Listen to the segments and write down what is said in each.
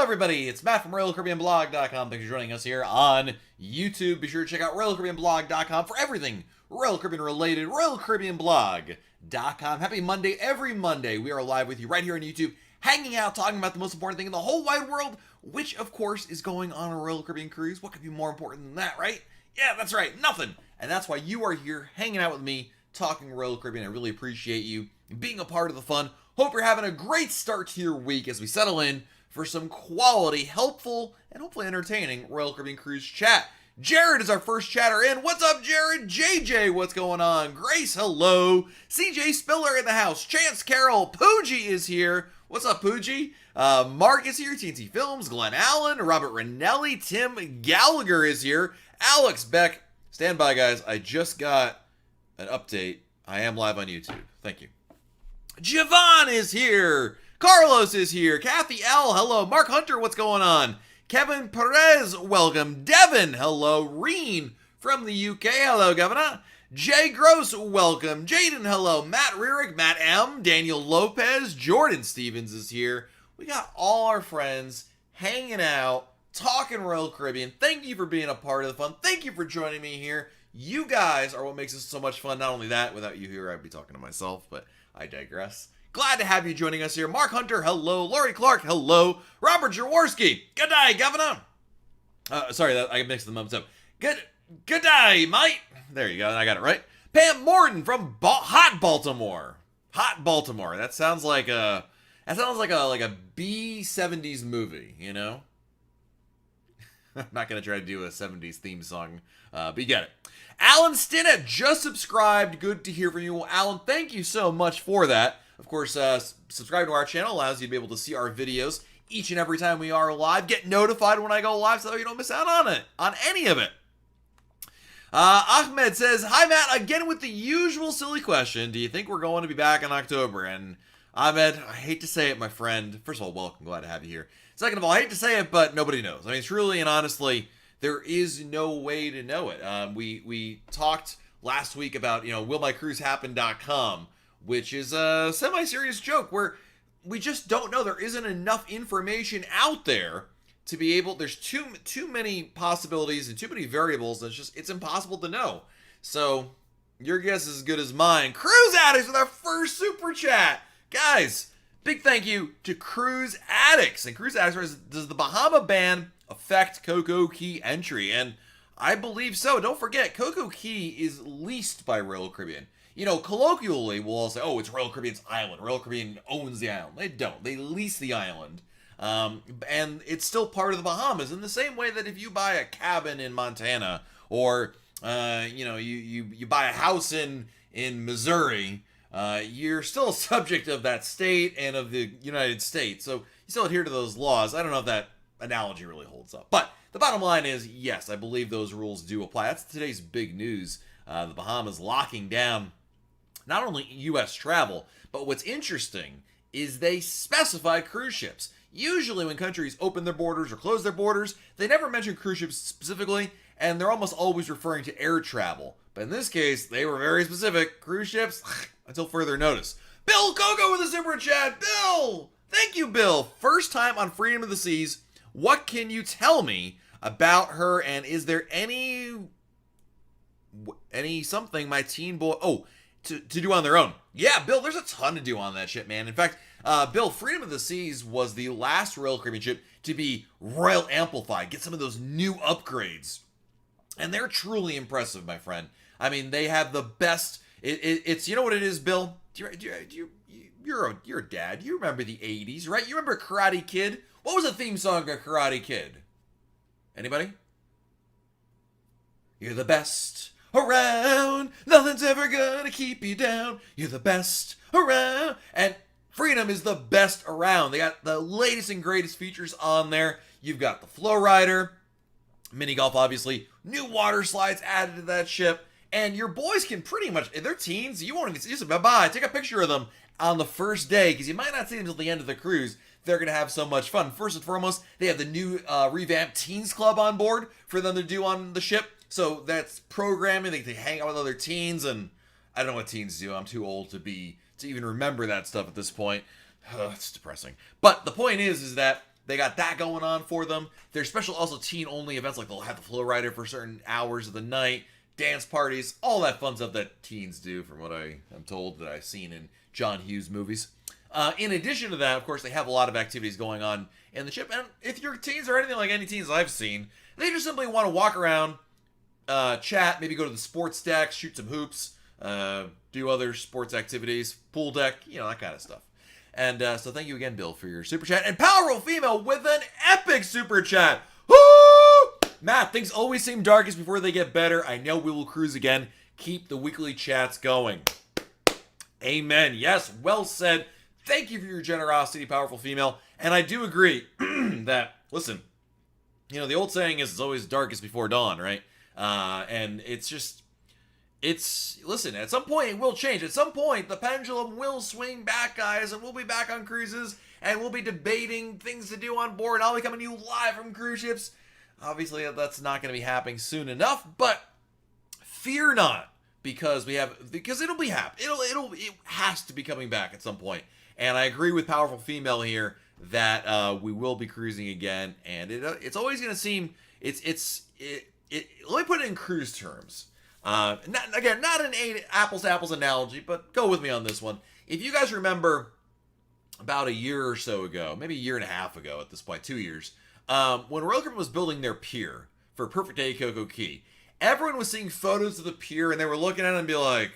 Hello everybody, it's Matt from RoyalCaribbeanBlog.com. Thanks for joining us here on YouTube. Be sure to check out RoyalCaribbeanBlog.com for everything Royal Caribbean related. RoyalCaribbeanBlog.com. Happy Monday. Every Monday we are live with you right here on YouTube, hanging out, talking about the most important thing in the whole wide world, which of course is going on a Royal Caribbean cruise. What could be more important than that, right? Yeah, that's right, nothing. And that's why you are here hanging out with me, talking Royal Caribbean. I really appreciate you being a part of the fun. Hope you're having a great start to your week as we settle in for some quality, helpful, and hopefully entertaining Royal Caribbean Cruise chat. Jared is our first chatter in. What's up, Jared? JJ, what's going on? Grace, hello. CJ Spiller in the house. Chance Carroll. Pooji is here. What's up, Pooji? Mark is here. TNT Films. Glenn Allen. Robert Ranelli. Tim Gallagher is here. Alex Beck. Stand by, guys. I just got an update. I am live on YouTube. Thank you. Javon is here. Carlos is here. Kathy L, hello. Mark Hunter, what's going on? Kevin Perez, welcome. Devin, hello. Reen from the UK, hello, Governor. Jay Gross, welcome. Jaden, hello. Matt Rierick, Matt M, Daniel Lopez, Jordan Stevens is here. We got all our friends hanging out, talking Royal Caribbean. Thank you for being a part of the fun. Thank you for joining me here. You guys are what makes this so much fun. Not only that, without you here, I'd be talking to myself, but I digress. Glad to have you joining us here. Mark Hunter, hello. Laurie Clark, hello. Robert Jaworski, good day, Governor. Sorry, I mixed them up. Good day, mate. There you go. I got it right. Pam Morton from Hot Baltimore. Hot Baltimore. That sounds like a B-70s movie, you know? I'm not going to try to do a 70s theme song, but you get it. Alan Stinnett just subscribed. Good to hear from you. Well, Alan, thank you so much for that. Of course, subscribe to our channel allows you to be able to see our videos each and every time we are live. Get notified when I go live so you don't miss out on any of it. Ahmed says, hi, Matt, again with the usual silly question. Do you think we're going to be back in October? And Ahmed, I hate to say it, my friend. First of all, welcome. Glad to have you here. Second of all, I hate to say it, but nobody knows. I mean, truly and honestly, there is no way to know it. We talked last week about, willmycruisehappen.com, which is a semi-serious joke where we just don't know. There isn't enough information out there to be able, there's too many possibilities and too many variables. It's impossible to know. So your guess is as good as mine. Cruise Addicts with our first super chat. Guys, big thank you to Cruise Addicts. And Cruise Addicts, does the Bahama ban affect Coco Key entry? And I believe so. Don't forget, Coco Key is leased by Royal Caribbean. Colloquially, we'll all say, oh, it's Royal Caribbean's island. Royal Caribbean owns the island. They don't. They lease the island. And it's still part of the Bahamas in the same way that if you buy a cabin in Montana or, you buy a house in Missouri, you're still a subject of that state and of the United States. So you still adhere to those laws. I don't know if that analogy really holds up. But the bottom line is, yes, I believe those rules do apply. That's today's big news. The Bahamas locking down not only U.S. travel, but what's interesting is they specify cruise ships. Usually when countries open their borders or close their borders, they never mention cruise ships specifically, and they're almost always referring to air travel. But in this case, they were very specific. Cruise ships, until further notice. Bill Coco with a super chat. Bill! Thank you, Bill. First time on Freedom of the Seas. What can you tell me about her, and is there any something my teen boy to do on their own? Yeah, Bill, there's a ton to do on that ship, man. In fact, Bill, Freedom of the Seas was the last Royal Caribbean ship to be Royal Amplified, get some of those new upgrades, and they're truly impressive, my friend. I mean, they have the best. It's you know what it is, Bill. You're a dad. You remember the '80s, right? You remember Karate Kid? What was the theme song of Karate Kid? Anybody? You're the best around. Nothing's ever gonna keep you down. You're the best around. And Freedom is the best around. They got the latest and greatest features on there. You've got the Flow Rider, mini golf, obviously, new water slides added to that ship, and your boys can pretty much, if they're teens, you won't even see, just bye-bye, take a picture of them on the first day, because you might not see them until the end of the cruise. They're going to have so much fun. First and foremost, they have the new revamped Teens Club on board for them to do on the ship. So that's programming. They hang out with other teens, and I don't know what teens do. I'm too old to even remember that stuff at this point. It's depressing. But the point is that They got that going on for them. There's special also teen-only events, like they'll have the flow rider for certain hours of the night, dance parties, all that fun stuff that teens do, from what I am told that I've seen in John Hughes movies. In addition to that, of course, they have a lot of activities going on in the ship. And if you're teens or anything like any teens I've seen, they just simply want to walk around, chat, maybe go to the sports deck, shoot some hoops, do other sports activities, pool deck, that kind of stuff. And so thank you again, Bill, for your super chat. And Powerful Female with an epic super chat. Woo! Matt, things always seem darkest before they get better. I know we will cruise again. Keep the weekly chats going. Amen. Yes, well said. Thank you for your generosity, Powerful Female. And I do agree that, listen, the old saying is it's always darkest before dawn, right? And listen, at some point it will change. At some point, the pendulum will swing back, guys, and we'll be back on cruises, and we'll be debating things to do on board. I'll be coming to you live from cruise ships. Obviously, that's not going to be happening soon enough, but fear not, because it'll be happening. It has to be coming back at some point. And I agree with Powerful Female here that we will be cruising again, and it's always going to seem let me put it in cruise terms. Not an apples to apples analogy, but go with me on this one. If you guys remember about a year or so ago, maybe a year and a half ago at this point, 2 years, when Royal Caribbean was building their pier for Perfect Day Coco Key, everyone was seeing photos of the pier and they were looking at it and be like,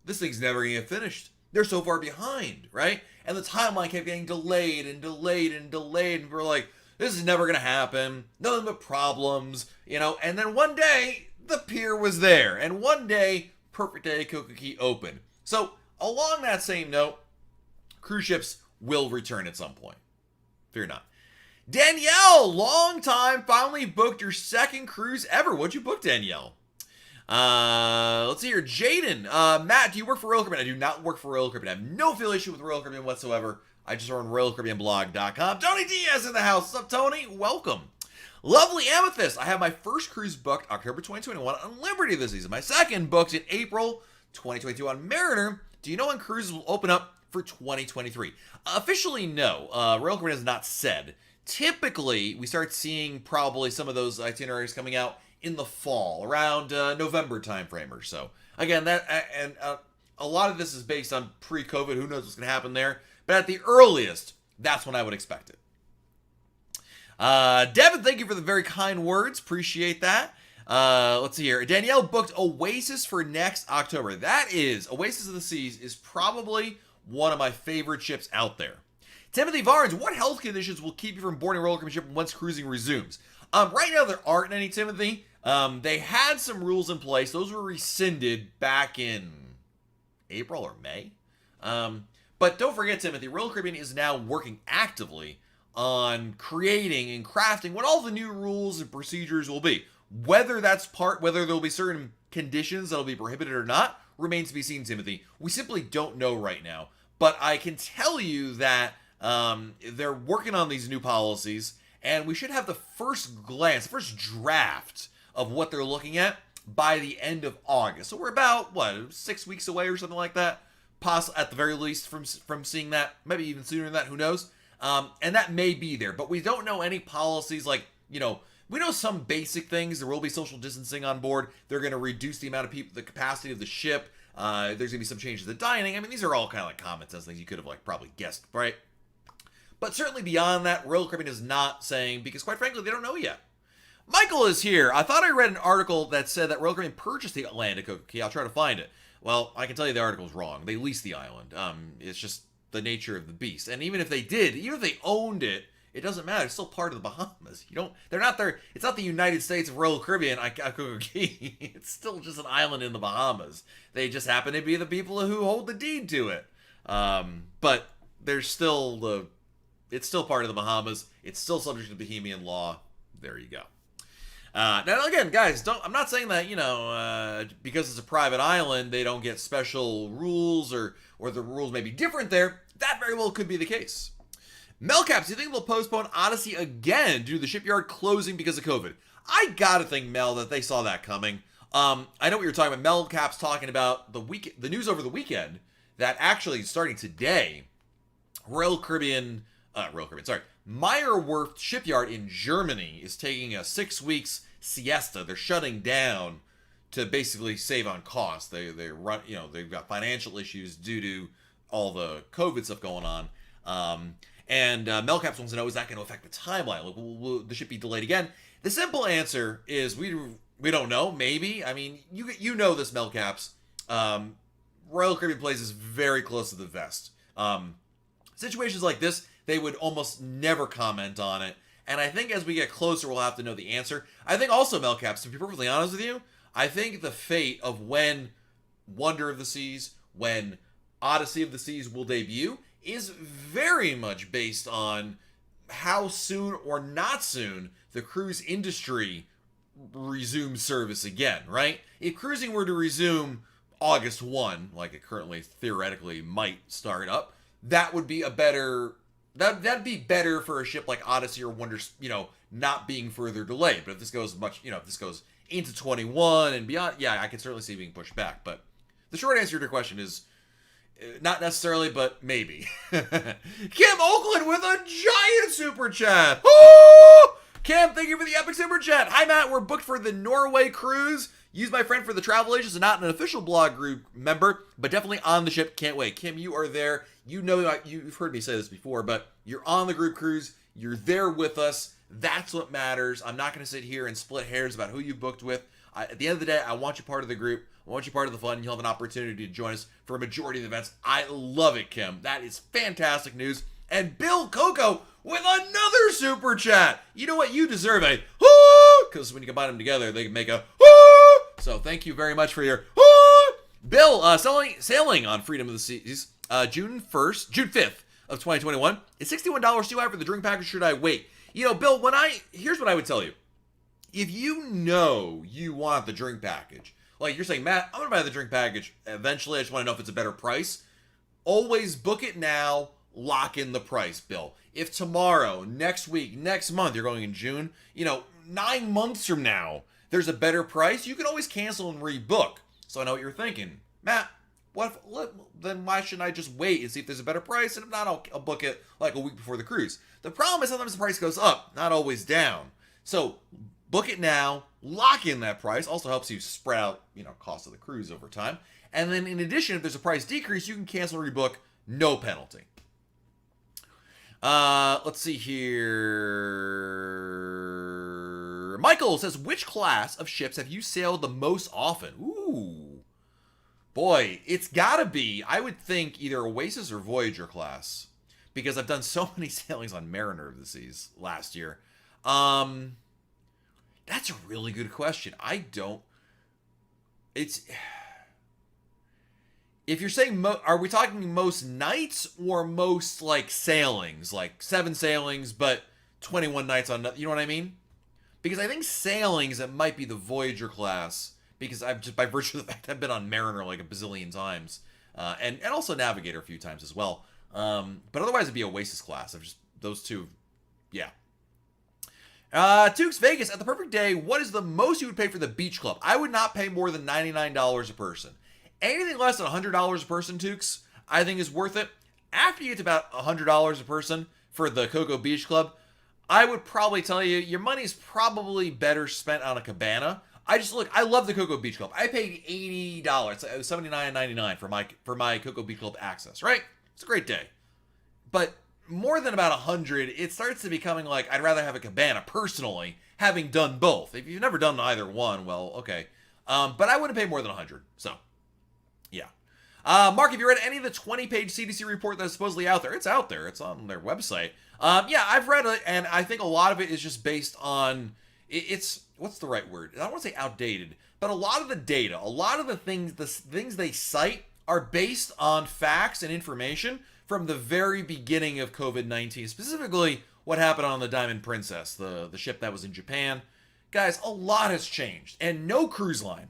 this thing's never going to get finished. They're so far behind, right? And the timeline kept getting delayed and delayed and delayed, and we're like, this is never going to happen. Nothing but problems, and then one day, the pier was there, and one day, Perfect Day Coco Key opened. So, along that same note, cruise ships will return at some point. Fear not. Danielle, long time, finally booked your second cruise ever. What'd you book, Danielle? Let's see here. Jaden, Matt, do you work for Royal Caribbean? I do not work for Royal Caribbean. I have no affiliation with Royal Caribbean whatsoever. I just run RoyalCaribbeanBlog.com. Tony Diaz in the house. What's up, Tony? Welcome. Lovely Amethyst. I have my first cruise booked October 2021 on Liberty this season. My second booked in April 2022 on Mariner. Do you know when cruises will open up for 2023? Officially, no. Royal Caribbean has not said. Typically, we start seeing probably some of those itineraries coming out in the fall, around November timeframe or so. Again, a lot of this is based on pre-COVID. Who knows what's going to happen there? But at the earliest, that's when I would expect it. Devin, thank you for the very kind words. Appreciate that. Let's see here. Danielle booked Oasis for next October. That is, Oasis of the Seas is probably one of my favorite ships out there. Timothy Varnes, what health conditions will keep you from boarding a Royal Caribbean ship once cruising resumes? Right now, there aren't any, Timothy. They had some rules in place. Those were rescinded back in April or May. But don't forget, Timothy, Royal Caribbean is now working actively on creating and crafting what all the new rules and procedures will be. Whether there'll be certain conditions that'll be prohibited or not, remains to be seen, Timothy. We simply don't know right now. But I can tell you that they're working on these new policies, and we should have the first draft of what they're looking at by the end of August. So we're about, 6 weeks away or something like that? At the very least from seeing that. Maybe even sooner than that, who knows? And that may be there. But we don't know any policies like, we know some basic things. There will be social distancing on board. They're going to reduce the amount of people, the capacity of the ship. There's going to be some changes to the dining. I mean, these are all kind of like common sense things you could have probably guessed, right? But certainly beyond that, Royal Caribbean is not saying, because quite frankly, they don't know yet. Michael is here. I thought I read an article that said that Royal Caribbean purchased the land at Coco Key. I'll try to find it. Well, I can tell you the article's wrong. They leased the island. It's just the nature of the beast. And even if they did, even if they owned it, it doesn't matter. It's still part of the Bahamas. They're not there. It's not the United States of Royal Caribbean at Coco Key. It's still just an island in the Bahamas. They just happen to be the people who hold the deed to it. But there's still it's still part of the Bahamas. It's still subject to Bahamian law. There you go. Now again, guys, I'm not saying that, because it's a private island, they don't get special rules or the rules may be different there. That very well could be the case. Melcaps, do you think they'll postpone Odyssey again due to the shipyard closing because of COVID? I gotta think, Mel, that they saw that coming. I know what you're talking about. Melcaps talking about the news over the weekend that actually starting today, Royal Caribbean Royal Caribbean, sorry. Meyerwerft shipyard in Germany is taking a 6 weeks siesta. They're shutting down to basically save on costs. They run, they've got financial issues due to all the COVID stuff going on. And Melcaps wants to know, is that going to affect the timeline? Like, will the ship be delayed again? The simple answer is we don't know. Maybe. I mean, you know this, Melcaps. Royal Caribbean plays is very close to the vest. Situations like this, they would almost never comment on it. And I think as we get closer, we'll have to know the answer. I think also, Melcaps, to be perfectly honest with you, I think the fate of when Wonder of the Seas, when Odyssey of the Seas will debut is very much based on how soon or not soon the cruise industry resumes service again, right? If cruising were to resume August 1, like it currently theoretically might start up, that would be a better... That'd be better for a ship like Odyssey or Wonder, not being further delayed. But if this goes if this goes into 21 and beyond, yeah, I can certainly see it being pushed back. But the short answer to your question is not necessarily, but maybe. Kim Oakland with a giant super chat. Woo! Kim, thank you for the epic super chat. Hi, Matt. We're booked for the Norway cruise. Use my friend for the travel agents and not an official blog group member, but definitely on the ship. Can't wait. Kim, you are there. You know, you've heard me say this before, but you're on the group cruise. You're there with us. That's what matters. I'm not going to sit here and split hairs about who you booked with. At the end of the day, I want you part of the group. I want you part of the fun. You'll have an opportunity to join us for a majority of the events. I love it, Kim. That is fantastic news. And Bill Coco with another super chat. You know what? You deserve a whoo, because when you combine them together, they can make a whoo. So thank you very much for your whoo. Bill, sailing on Freedom of the Seas, June 5th of 2021. Is $61 too high for the drink package? Should I wait? Bill, here's what I would tell you. If you know you want the drink package, like you're saying, Matt, I'm going to buy the drink package eventually. I just want to know if it's a better price. Always book it now. Lock in the price, Bill. If tomorrow, next week, next month, you're going in June, 9 months from now, there's a better price, you can always cancel and rebook. So I know what you're thinking. Matt, then why shouldn't I just wait and see if there's a better price? And if not, I'll book it like a week before the cruise. The problem is sometimes the price goes up, not always down. So book it now, lock in that price. Also helps you spread out, cost of the cruise over time. And then in addition, if there's a price decrease, you can cancel or rebook, no penalty. Let's see here. Michael says, which class of ships have you sailed the most often? Ooh. Boy, it's gotta be, I would think, either Oasis or Voyager class. Because I've done so many sailings on Mariner of the Seas last year. That's a really good question. If you're saying, are we talking most nights or most, sailings? Like 7 sailings, but 21 nights on, you know what I mean? Because I think sailings, it might be the Voyager class. Because I've just, by virtue of the fact I've been on Mariner like a bazillion times. And also Navigator a few times as well. But otherwise it'd be Oasis class. I've just, those two, yeah. Tukes Vegas, at the perfect day, what is the most you would pay for the beach club? I would not pay more than $99 a person. Anything less than $100 a person, Tukes, I think is worth it. After you get to about $100 a person for the Coco Beach Club, I would probably tell you your money's probably better spent on a cabana. I love the Coco Beach Club. I paid $80, $79.99 for my Coco Beach Club access, right? It's a great day. But more than about 100, it starts to becoming like I'd rather have a cabana personally, having done both. If you've never done either one, well, okay. But I wouldn't pay more than 100. So, yeah. Mark, have you read any of the 20-page CDC report that's supposedly out there? It's out there. It's on their website. Yeah, I've read it, and I think a lot of it is just based on it's what's the right word? I don't want to say outdated, but a lot of the data, a lot of the things they cite are based on facts and information from the very beginning of COVID-19, specifically what happened on the Diamond Princess, the ship that was in Japan. Guys, a lot has changed, and no cruise line,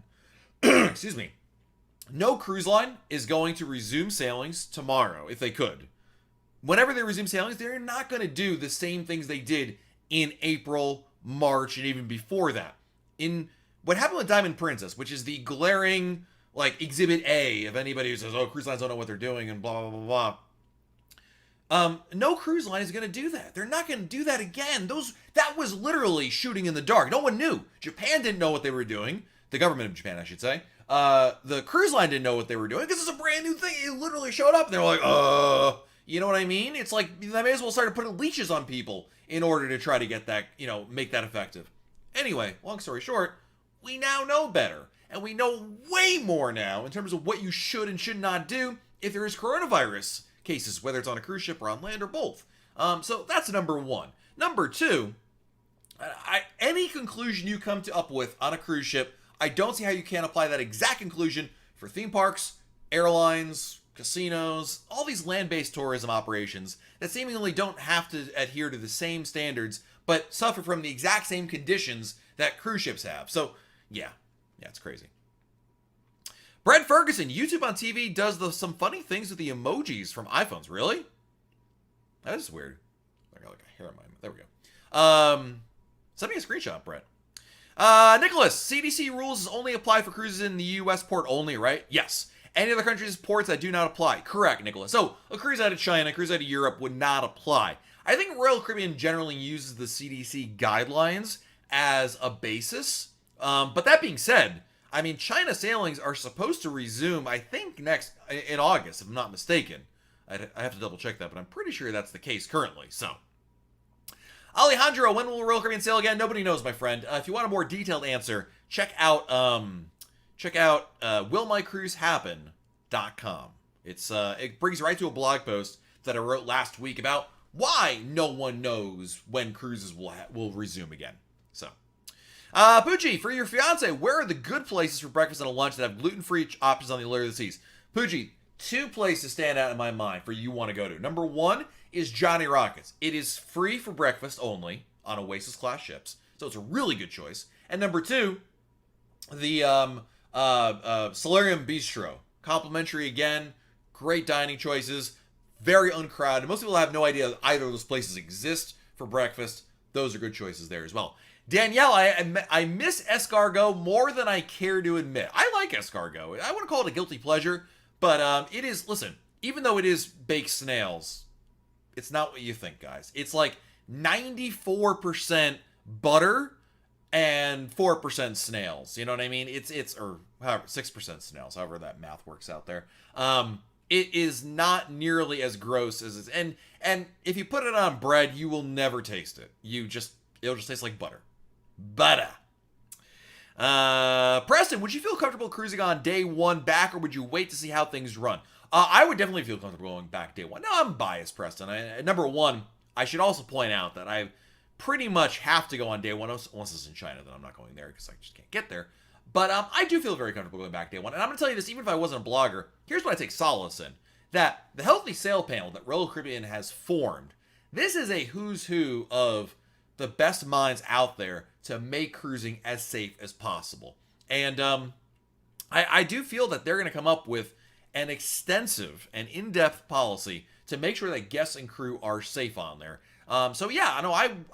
excuse me, no cruise line is going to resume sailings tomorrow, if they could. Whenever they resume sailings, they're not going to do the same things they did in April, March, and even before that. In what happened with Diamond Princess, which is the glaring, exhibit A of anybody who says, oh, cruise lines don't know what they're doing and blah, blah, blah, blah. No cruise line is going to do that. They're not going to do that again. That was literally shooting in the dark. No one knew. Japan didn't know what they were doing. The government of Japan, I should say. The cruise line didn't know what they were doing because it's a brand new thing. It literally showed up and they were like, you know what I mean? It's like they may as well start putting leashes on people in order to try to get that, make that effective. Anyway, long story short, we now know better. And we know way more now in terms of what you should and should not do if there is coronavirus cases, whether it's on a cruise ship or on land or both. So that's number one. Number two, any conclusion you come up with on a cruise ship, I don't see how you can't apply that exact conclusion for theme parks, airlines, casinos, all these land-based tourism operations that seemingly don't have to adhere to the same standards, but suffer from the exact same conditions that cruise ships have. So, yeah, it's crazy. Brett Ferguson, YouTube on TV does some funny things with the emojis from iPhones. Really? That is weird. I got like a hair in my... There we go. Send me a screenshot, Brett. Nicholas, CDC rules only apply for cruises in the U.S. port only, right? Yes. Any other countries' ports that do not apply. Correct, Nicholas. So, a cruise out of China, a cruise out of Europe would not apply. I think Royal Caribbean generally uses the CDC guidelines as a basis. But that being said, I mean, China sailings are supposed to resume, I think, in August, if I'm not mistaken. I have to double check that, but I'm pretty sure that's the case currently. So, Alejandro, when will Royal Caribbean sail again? Nobody knows, my friend. If you want a more detailed answer, check out willmycruisehappen.com. It brings you right to a blog post that I wrote last week about why no one knows when cruises will resume again. So, Poochie, for your fiance, where are the good places for breakfast and a lunch that have gluten-free options on the Allure of the Seas? Poochie, two places stand out in my mind for you want to go to. Number one is Johnny Rockets. It is free for breakfast only on Oasis-class ships, so it's a really good choice. And number two, the Solarium Bistro. Complimentary again, great dining choices, very uncrowded. Most people have no idea that either of those places exist for breakfast. Those are good choices there as well. Danielle, I miss escargot more than I care to admit. I like escargot. I wouldn't call it a guilty pleasure, but it is, listen, even though it is baked snails, it's not what you think, guys. It's like 94% butter and 4% snails. You know what I mean? Or however, 6% snails, however that math works out there. It is not nearly as gross as it's, and if you put it on bread, you will never taste it. It'll just taste like butter. Butter. Preston, would you feel comfortable cruising on day one back, or would you wait to see how things run? I would definitely feel comfortable going back day one. No, I'm biased, Preston. Number one, I should also point out that I pretty much have to go on day one. Unless it's in China, then I'm not going there because I just can't get there. But I do feel very comfortable going back day one. And I'm going to tell you this, even if I wasn't a blogger, here's what I take solace in. That the Healthy Sail panel that Royal Caribbean has formed, this is a who's who of the best minds out there to make cruising as safe as possible. And I do feel that they're going to come up with an extensive and in-depth policy to make sure that guests and crew are safe on there. So yeah,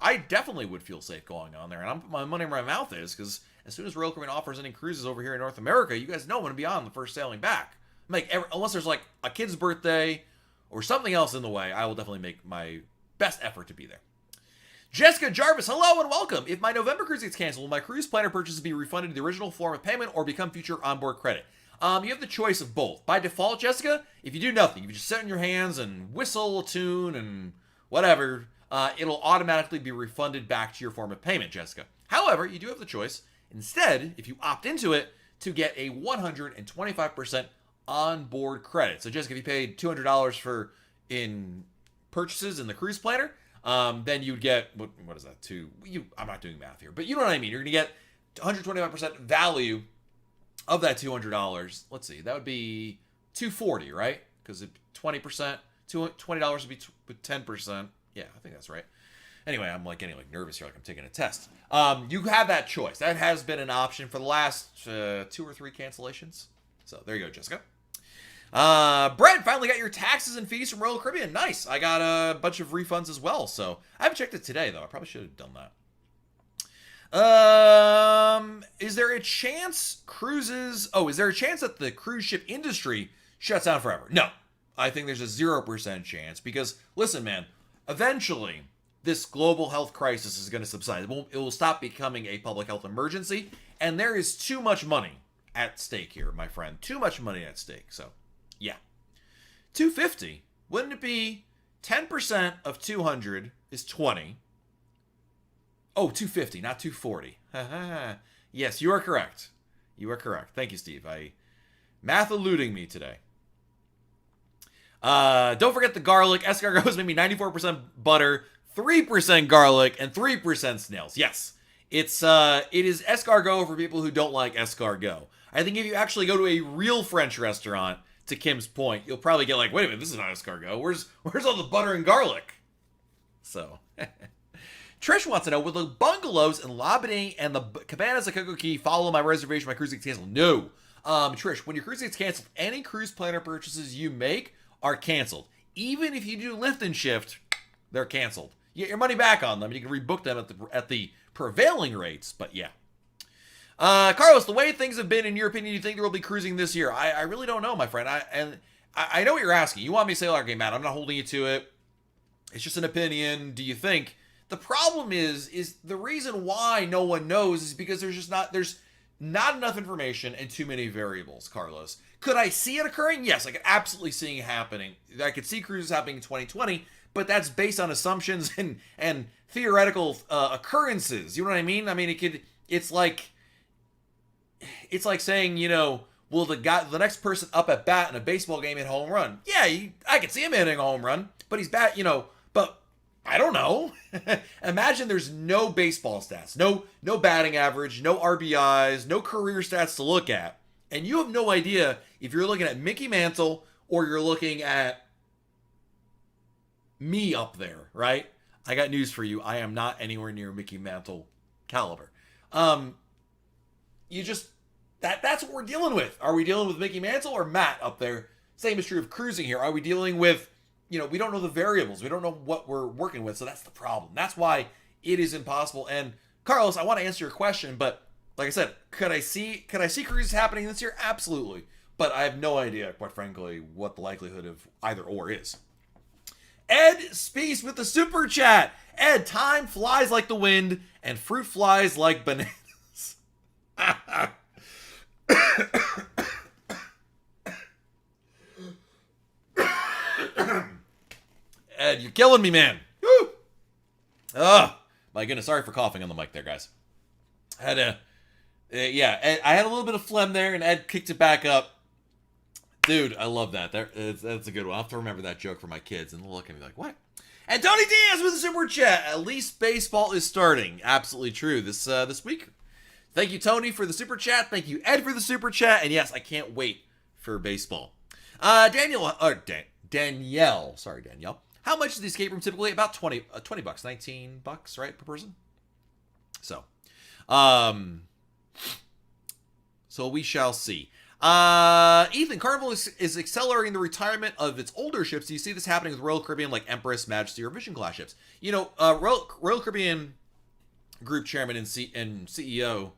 I definitely would feel safe going on there. And I'm putting my money where my mouth is, because as soon as Royal Caribbean offers any cruises over here in North America, you guys know I'm going to be on the first sailing back. Unless there's like a kid's birthday or something else in the way, I will definitely make my best effort to be there. Jessica Jarvis, hello and welcome. If my November cruise gets canceled, will my cruise planner purchases be refunded to the original form of payment or become future onboard credit? You have the choice of both. By default, Jessica, if you do nothing, if you just sit in your hands and whistle a tune and whatever, it'll automatically be refunded back to your form of payment, Jessica. However, you do have the choice, instead, if you opt into it, to get a 125% onboard credit. So Jessica, if you paid $200 in purchases in the cruise planner, then you'd get, what is that, I'm not doing math here, but you know what I mean. You're going to get 125% value of that $200. Let's see, that would be $240, right? Because 20%, $20 would be with 10%. Yeah, I think that's right. Anyway, I'm getting nervous here, like I'm taking a test. You have that choice. That has been an option for the last 2 or 3 cancellations. So there you go, Jessica. Brett, finally got your taxes and fees from Royal Caribbean. Nice. I got a bunch of refunds as well. So I haven't checked it today, though. I probably should have done that. Is there a chance that the cruise ship industry shuts down forever? No. I think there's a 0% chance because, listen, man, eventually this global health crisis is going to subside. It will stop becoming a public health emergency, and there is too much money at stake here, my friend. Too much money at stake. So, yeah. 250. Wouldn't it be 10% of 200 is 20? Oh, 250, not 240. Yes, you are correct. You are correct. Thank you, Steve. Math eluding me today. Don't forget the garlic. Escargot is maybe 94% butter, 3% garlic, and 3% snails. Yes, it is escargot for people who don't like escargot. I think if you actually go to a real French restaurant, to Kim's point, you'll probably get like, wait a minute, this is not escargot. Where's all the butter and garlic? So, Trish wants to know, will the bungalows in Labadee and the cabanas at Coco Key follow my reservation? My cruise gets canceled? No. Trish, when your cruise gets canceled, any cruise planner purchases you make are canceled. Even if you do lift and shift, they're canceled. You get your money back on them. You can rebook them at the prevailing rates, but yeah. Carlos, the way things have been, in your opinion, do you think there will be cruising this year? I really don't know, my friend. I know what you're asking. You want me to say, okay, Matt, I'm not holding you to it. It's just an opinion. Do you think? The problem is the reason why no one knows is because there's not enough information and too many variables, Carlos. Could I see it occurring? Yes, I could absolutely see it happening. I could see cruises happening in 2020, but that's based on assumptions and theoretical occurrences. You know what I mean? I mean, it's like saying, will the next person up at bat in a baseball game hit a home run? Yeah, I could see him hitting a home run, but he's but I don't know. Imagine there's no baseball stats, no batting average, no RBIs, no career stats to look at. And you have no idea if you're looking at Mickey Mantle or you're looking at me up there, right? I got news for you. I am not anywhere near Mickey Mantle caliber. That's what we're dealing with. Are we dealing with Mickey Mantle or Matt up there? Same is true of cruising here. Are we dealing with, we don't know the variables. We don't know what we're working with. So that's the problem. That's why it is impossible. And Carlos, I want to answer your question, but like I said, could I see cruises happening this year? Absolutely. But I have no idea, quite frankly, what the likelihood of either or is. Ed Spees with the super chat. Ed, time flies like the wind and fruit flies like bananas. Ed, you're killing me, man. Woo! Oh, my goodness. Sorry for coughing on the mic there, guys. I had I had a little bit of phlegm there, and Ed kicked it back up. Dude, I love that. That's a good one. I'll have to remember that joke for my kids, and they'll look at me like, what? And Tony Diaz with a super chat. At least baseball is starting. Absolutely true this week. Thank you, Tony, for the super chat. Thank you, Ed, for the super chat. And yes, I can't wait for baseball. Danielle. Sorry, Danielle. How much is the escape room typically? About $20, $19, right, per person? So we shall see. Ethan, Carnival is accelerating the retirement of its older ships. Do you see this happening with Royal Caribbean, like Empress, Majesty, or Vision class ships? Royal Caribbean Group Chairman and CEO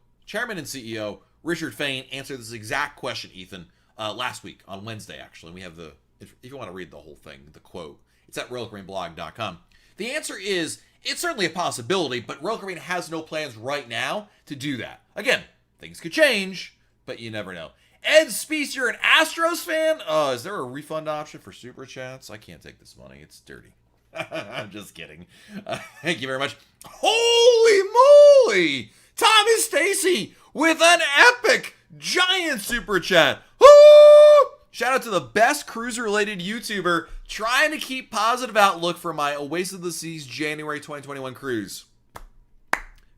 Richard Fain answered this exact question, Ethan, last week on Wednesday. Actually, we have if you want to read the whole thing, the quote. It's at RoyalCaribbeanblog.com. The answer is, it's certainly a possibility, but Royal Caribbean has no plans right now to do that. Again, things could change, but you never know. Ed Spees, you're an Astros fan? Is there a refund option for Super Chats? I can't take this money. It's dirty. I'm just kidding. Thank you very much. Holy moly! Thomas Stacy with an epic giant Super Chat. Woo! Shout out to the best cruiser-related YouTuber trying to keep positive outlook for my Oasis of the Seas January 2021 cruise.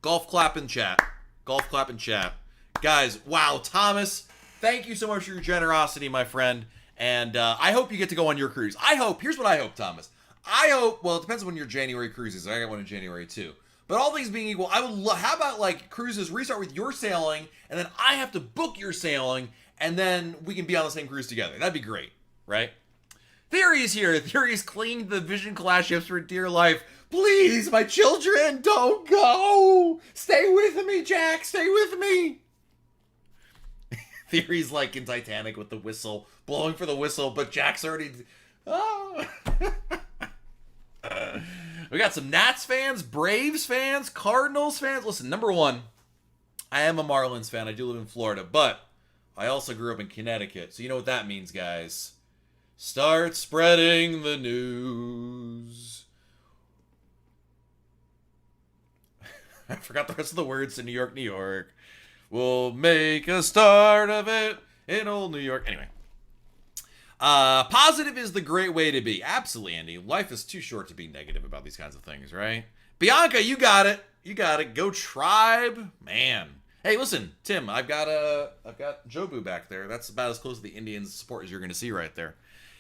Golf clap in chat. Golf clap in chat. Guys, wow, Thomas, thank you so much for your generosity, my friend. And I hope you get to go on your cruise. Here's what I hope, Thomas. Well, it depends on when your January cruise is. I got one in January too. But all things being equal, how about like cruises restart with your sailing, and then I have to book your sailing, and then we can be on the same cruise together. That'd be great, right? Theory is here. Theory is clinging to the Vision class ships for dear life. Please, my children, don't go. Stay with me, Jack. Stay with me. Theory's like in Titanic with the whistle, blowing for the whistle, but Jack's already Oh. We got some Nats fans, Braves fans, Cardinals fans. Listen, number one, I am a Marlins fan. I do live in Florida, but I also grew up in Connecticut. So you know what that means, guys. Start spreading the news. I forgot the rest of the words to New York, New York. We'll make a start of it in old New York. Anyway. Positive is the great way to be. Absolutely, Andy. Life is too short to be negative about these kinds of things, right? Bianca, you got it. You got it. Go Tribe. Man. Hey, listen, Tim, I've got Jobu back there. That's about as close to the Indians support as you're going to see right there.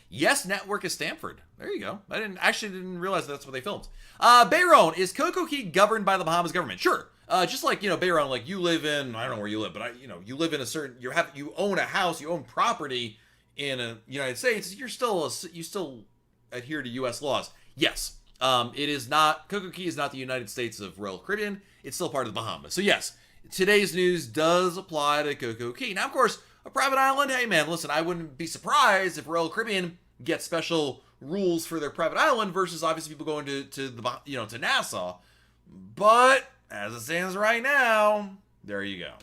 Yes, Network is Stanford. There you go. I didn't realize that's what they filmed. Bayron, is Coco Key governed by the Bahamas government? Sure. Just like, Bayron, like you live in, I don't know where you live, but you live in a certain, you own a house, you own property in the United States, you still adhere to U.S. laws. Yes, it is not, Coco Key is not the United States of Royal Caribbean. It's still part of the Bahamas. So yes, today's news does apply to Coco Key. Now, of course, a private island, hey man, listen, I wouldn't be surprised if Royal Caribbean gets special rules for their private island versus obviously people going to to Nassau. But as it stands right now, there you go.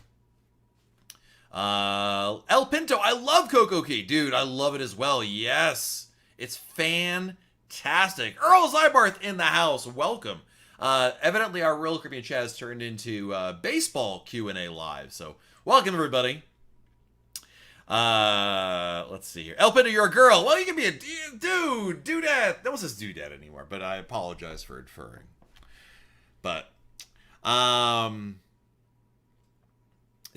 El Pinto, I love Coco Key. Dude, I love it as well. Yes. It's fantastic. Earl Zybarth in the house. Welcome. Evidently, our Royal Caribbean chat has turned into baseball Q&A live. So, welcome, everybody. Let's see here. El Pinto, you're a girl. Well, you can be a dudette. No one says dudette anymore, but I apologize for inferring. But,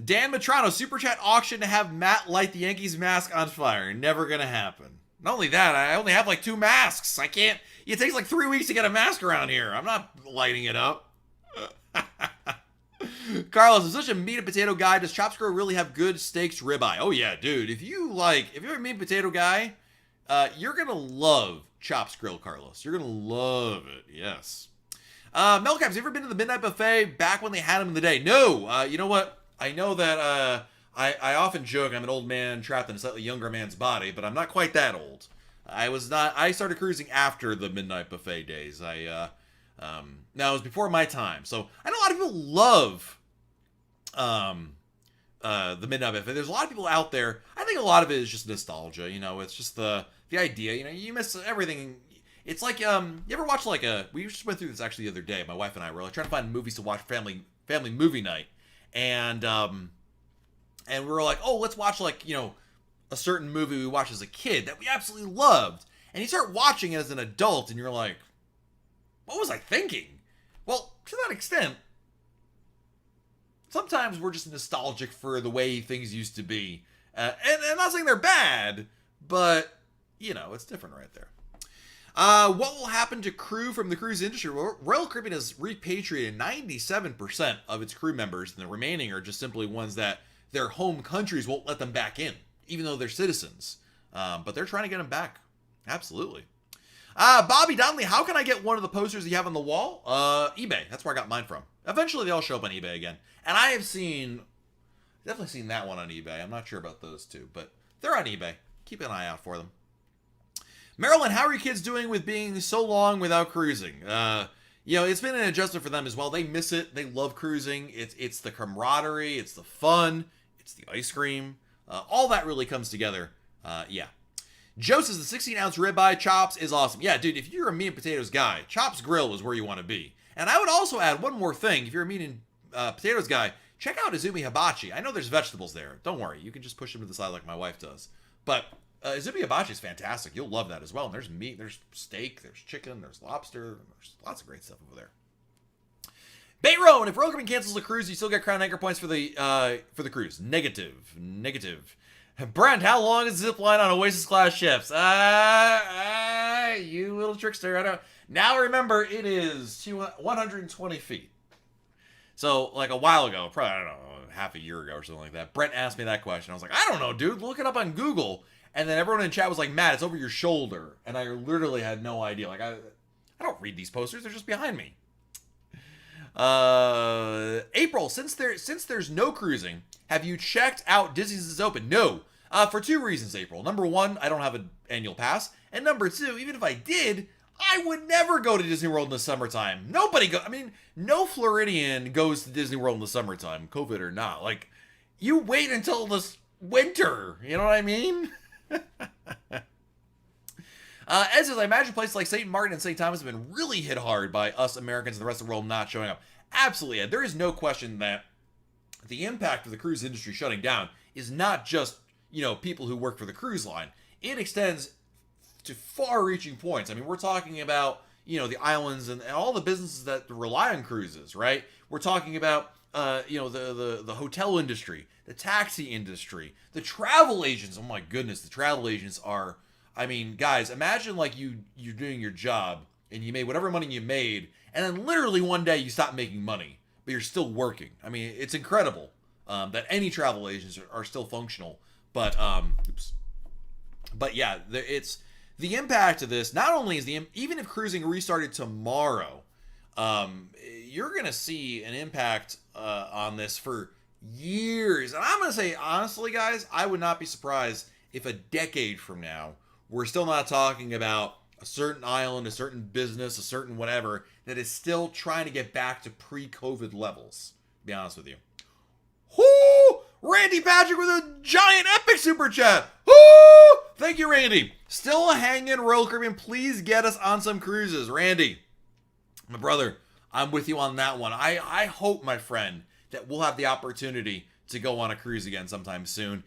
Dan Matrano, Super Chat auction to have Matt light the Yankees mask on fire. Never gonna happen. Not only that, I only have like 2 masks. I can't. It takes like 3 weeks to get a mask around here. I'm not lighting it up. Carlos, I'm such a meat and potato guy. Does Chops Grill really have good steaks ribeye? Oh yeah, dude. If you're a meat and potato guy, you're gonna love Chops Grill, Carlos. You're gonna love it. Yes. Melcaps, have you ever been to the Midnight Buffet back when they had them in the day? No. You know what? I know that I often joke I'm an old man trapped in a slightly younger man's body, but I'm not quite that old. I started cruising after the Midnight Buffet days. Now it was before my time. So I know a lot of people love the Midnight Buffet. There's a lot of people out there. I think a lot of it is just nostalgia. It's just the idea. You miss everything. It's like you ever watch we just went through this actually the other day. My wife and I were trying to find movies to watch family movie night. And we were like, oh, let's watch a certain movie we watched as a kid that we absolutely loved. And you start watching it as an adult and you're like, what was I thinking? Well, to that extent, sometimes we're just nostalgic for the way things used to be. And I'm not saying they're bad, but, it's different right there. What will happen to crew from the cruise industry? Royal Caribbean has repatriated 97% of its crew members, and the remaining are just simply ones that their home countries won't let them back in, even though they're citizens. But they're trying to get them back. Absolutely. Bobby Donnelly, how can I get one of the posters you have on the wall? eBay. That's where I got mine from. Eventually, they all show up on eBay again. And I have definitely seen that one on eBay. I'm not sure about those two, but they're on eBay. Keep an eye out for them. Marilyn, how are your kids doing with being so long without cruising? It's been an adjustment for them as well. They miss it. They love cruising. It's the camaraderie. It's the fun. It's the ice cream. All that really comes together. Yeah. Joe says the 16-ounce ribeye Chops is awesome. Yeah, dude, if you're a meat and potatoes guy, Chops Grill is where you want to be. And I would also add one more thing. If you're a meat and potatoes guy, check out Izumi Hibachi. I know there's vegetables there. Don't worry. You can just push them to the side like my wife does. But Izumi Hibachi is fantastic. You'll love that as well. And there's meat, there's steak, there's chicken, there's lobster. There's lots of great stuff over there. Bayro, and if Royal Caribbean cancels the cruise, you still get Crown Anchor points for the cruise. Negative. Brent, how long is the zip line on Oasis class ships? You little trickster. I don't. Now remember, it is 120 feet. So, like a while ago, probably, I don't know, half a year ago or something like that, Brent asked me that question. I was like, I don't know, dude. Look it up on Google. And then everyone in chat was like, Matt, it's over your shoulder. And I literally had no idea. Like, I don't read these posters. They're just behind me. April, since there's no cruising, have you checked out Disney's is open? No. For two reasons, April. Number one, I don't have an annual pass. And number two, even if I did, I would never go to Disney World in the summertime. No Floridian goes to Disney World in the summertime, COVID or not. Like, you wait until this winter. You know what I mean? As is, I imagine places like St. Martin and St. Thomas have been really hit hard by us Americans and the rest of the world not showing up. Absolutely. There is no question that the impact of the cruise industry shutting down is not just, people who work for the cruise line. It extends to far-reaching points. I mean, we're talking about, the islands and all the businesses that rely on cruises, right? We're talking about, the hotel industry, the taxi industry, the travel agents. Oh my goodness, the travel agents are... I mean, guys, imagine like you're doing your job and you made whatever money you made, and then literally one day you stop making money, but you're still working. I mean, it's incredible that any travel agents are still functional. But yeah, it's the impact of this. Not only is even if cruising restarted tomorrow, you're gonna see an impact on this for years. And I'm gonna say honestly, guys, I would not be surprised if a decade from now, we're still not talking about a certain island, a certain business, a certain whatever that is still trying to get back to pre-COVID levels, to be honest with you. Whoo! Randy Patrick with a giant epic super chat. Whoo! Thank you, Randy. Still hanging, Royal Caribbean. Please get us on some cruises. Randy, my brother, I'm with you on that one. I hope, my friend, that we'll have the opportunity to go on a cruise again sometime soon.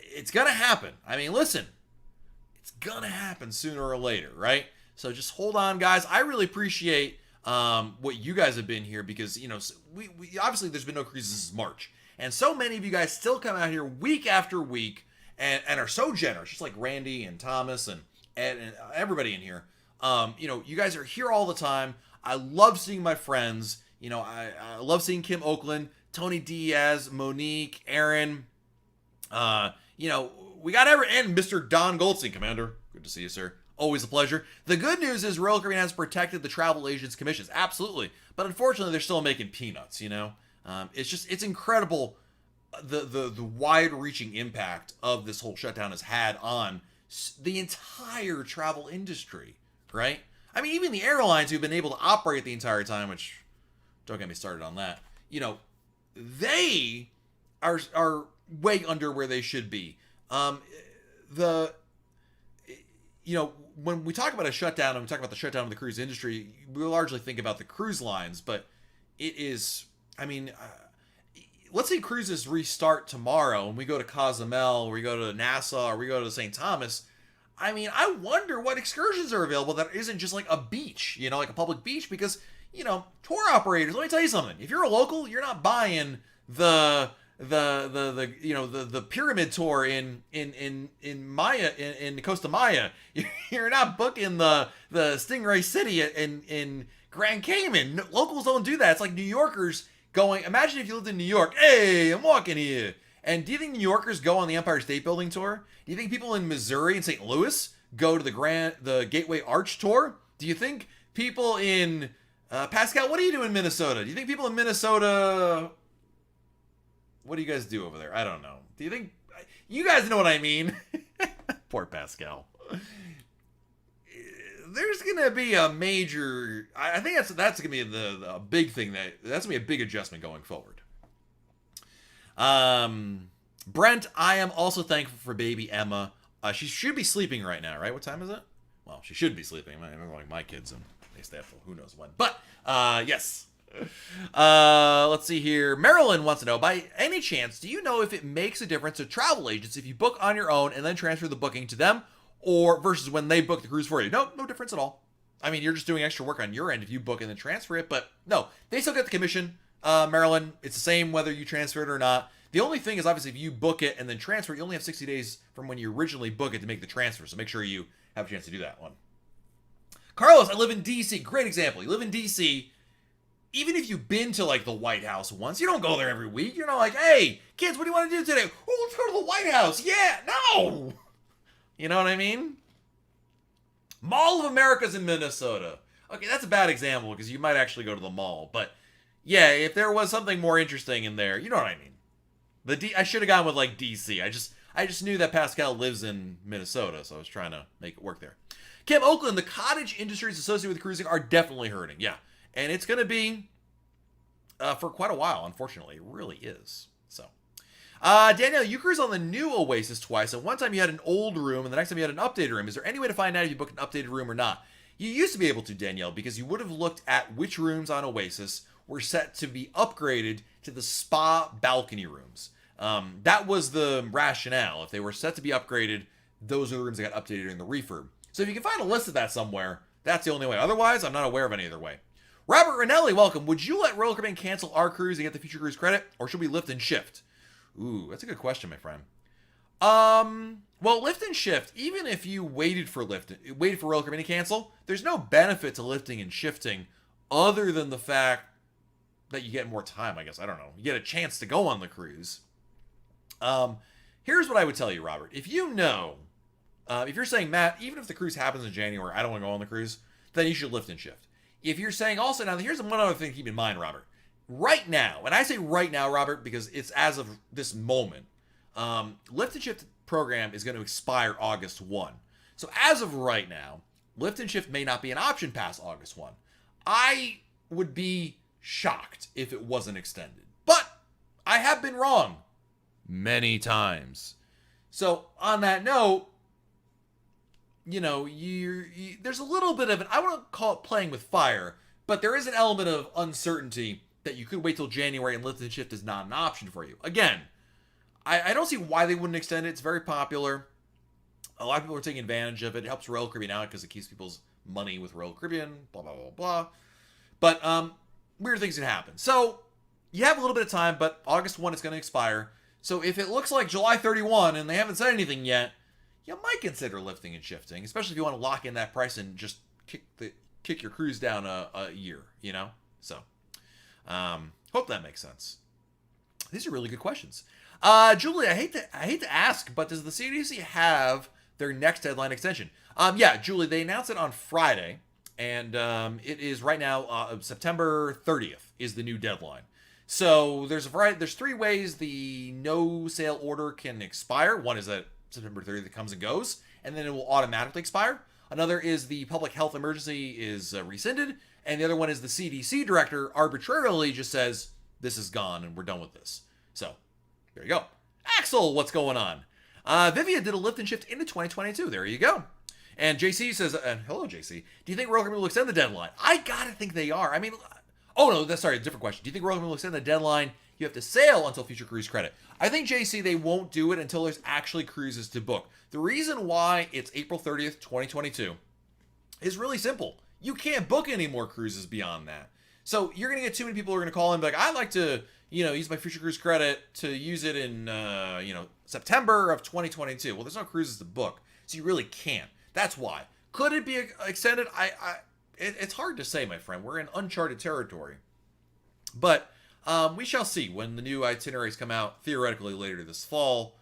It's going to happen. I mean, listen. It's gonna happen sooner or later, right? So just hold on, guys. I really appreciate what you guys have been here because, we obviously there's been no cruises since March. And so many of you guys still come out here week after week and are so generous, just like Randy and Thomas and Ed and everybody in here. You guys are here all the time. I love seeing my friends. I love seeing Kim Oakland, Tony Diaz, Monique, Aaron, we got and Mr. Don Goldstein, Commander. Good to see you, sir. Always a pleasure. The good news is Royal Caribbean has protected the travel agents' commissions. Absolutely. But unfortunately, they're still making peanuts, It's incredible the wide-reaching impact of this whole shutdown has had on the entire travel industry, right? I mean, even the airlines who've been able to operate the entire time, which, don't get me started on that, they are way under where they should be. When we talk about a shutdown and we talk about the shutdown of the cruise industry, we largely think about the cruise lines, but it is, let's say cruises restart tomorrow and we go to Cozumel or we go to Nassau or we go to St. Thomas. I wonder what excursions are available that isn't just like a beach, like a public beach, because, tour operators, let me tell you something. If you're a local, you're not buying the pyramid tour in Maya in Costa Maya. You're not booking the Stingray City in Grand Cayman. Locals don't do that. It's like New Yorkers going. Imagine if you lived in New York. Hey, I'm walking here. And do you think New Yorkers go on the Empire State Building tour? Do you think people in Missouri and St. Louis go to the Gateway Arch tour? Do you think people in Pascal? What do you do in Minnesota? Do you think people in Minnesota? What do you guys do over there? I don't know. Do you think... You guys know what I mean. Poor Pascal. There's going to be a major... I think that's going to be the big thing. That's going to be a big adjustment going forward. Brent, I am also thankful for baby Emma. She should be sleeping right now, right? What time is it? Well, she should be sleeping. I remember like my kids, and they stay up till who knows when. But, yes. Let's see here. Marilyn wants to know, by any chance, do you know if it makes a difference to travel agents if you book on your own and then transfer the booking to them, or versus when they book the cruise for you? No difference at all. You're just doing extra work on your end if you book and then transfer it, but no, they still get the commission. Marilyn, it's the same whether you transfer it or not. The only thing is, obviously, if you book it and then transfer it, you only have 60 days from when you originally book it to make the transfer, so make sure you have a chance to do that one. Carlos, I live in D.C. Great example. You live in D.C., even if you've been to, like, the White House once, you don't go there every week. You're not like, hey, kids, what do you want to do today? Oh, let's go to the White House. Yeah, no. You know what I mean? Mall of America's in Minnesota. Okay, that's a bad example because you might actually go to the mall. But, yeah, if there was something more interesting in there, you know what I mean. I should have gone with, like, D.C. I just knew that Pascal lives in Minnesota, so I was trying to make it work there. Kim Oakland, the cottage industries associated with cruising are definitely hurting. Yeah. And it's going to be for quite a while, unfortunately. It really is. So, Danielle, you cruise on the new Oasis twice, and one time you had an old room, and the next time you had an updated room. Is there any way to find out if you booked an updated room or not? You used to be able to, Danielle, because you would have looked at which rooms on Oasis were set to be upgraded to the spa balcony rooms. That was the rationale. If they were set to be upgraded, those are the rooms that got updated during the refurb. So if you can find a list of that somewhere, that's the only way. Otherwise, I'm not aware of any other way. Robert Ranelli, welcome. Would you let Royal Caribbean cancel our cruise and get the future cruise credit, or should we lift and shift? Ooh, that's a good question, my friend. Well, lift and shift, even if you waited for Royal Caribbean to cancel, there's no benefit to lifting and shifting other than the fact that you get more time, I guess. I don't know. You get a chance to go on the cruise. Here's what I would tell you, Robert. If you know, if you're saying, Matt, even if the cruise happens in January, I don't want to go on the cruise, then you should lift and shift. If you're saying also, now here's one other thing to keep in mind, Robert. Right now, and I say right now, Robert, because it's as of this moment, lift and shift program is going to expire August 1. So as of right now, lift and shift may not be an option past August 1. I would be shocked if it wasn't extended. But I have been wrong many times. So on that note, you know, there's a little bit of I wouldn't call it playing with fire, but there is an element of uncertainty that you could wait till January and lift and shift is not an option for you. Again, I don't see why they wouldn't extend it. It's very popular. A lot of people are taking advantage of it. It helps Royal Caribbean out because it keeps people's money with Royal Caribbean, blah, blah, blah, blah. But weird things can happen. So you have a little bit of time, but August 1 is going to expire. So if it looks like July 31 and they haven't said anything yet, you might consider lifting and shifting, especially if you want to lock in that price and just kick your cruise down a year, you know? So hope that makes sense. These are really good questions. Julie, I hate to ask, but does the CDC have their next deadline extension? Yeah, Julie, they announced it on Friday, and it is right now September 30th is the new deadline. So there's three ways the no sale order can expire. One is that September 30th it comes and goes, and then it will automatically expire. Another is the public health emergency is rescinded, and the other one is the CDC director arbitrarily just says this is gone and we're done with this. So there you go. Axel, what's going on? Vivian did a lift and shift into 2022. There you go. And JC says, hello, JC. Do you think Royal Caribbean will extend the deadline? I gotta think they are. I mean, oh no, that's sorry, a different question. Do you think Royal Caribbean will extend the deadline? You have to sail until future cruise credit. I think, JC, they won't do it until there's actually cruises to book. The reason why it's April 30th, 2022 is really simple. You can't book any more cruises beyond that. So you're going to get too many people who are going to call in and be like, I'd like to, use my future cruise credit to use it in, September of 2022. Well, there's no cruises to book, so you really can't. That's why. Could it be extended? It's hard to say, my friend. We're in uncharted territory. But we shall see when the new itineraries come out, theoretically later this fall.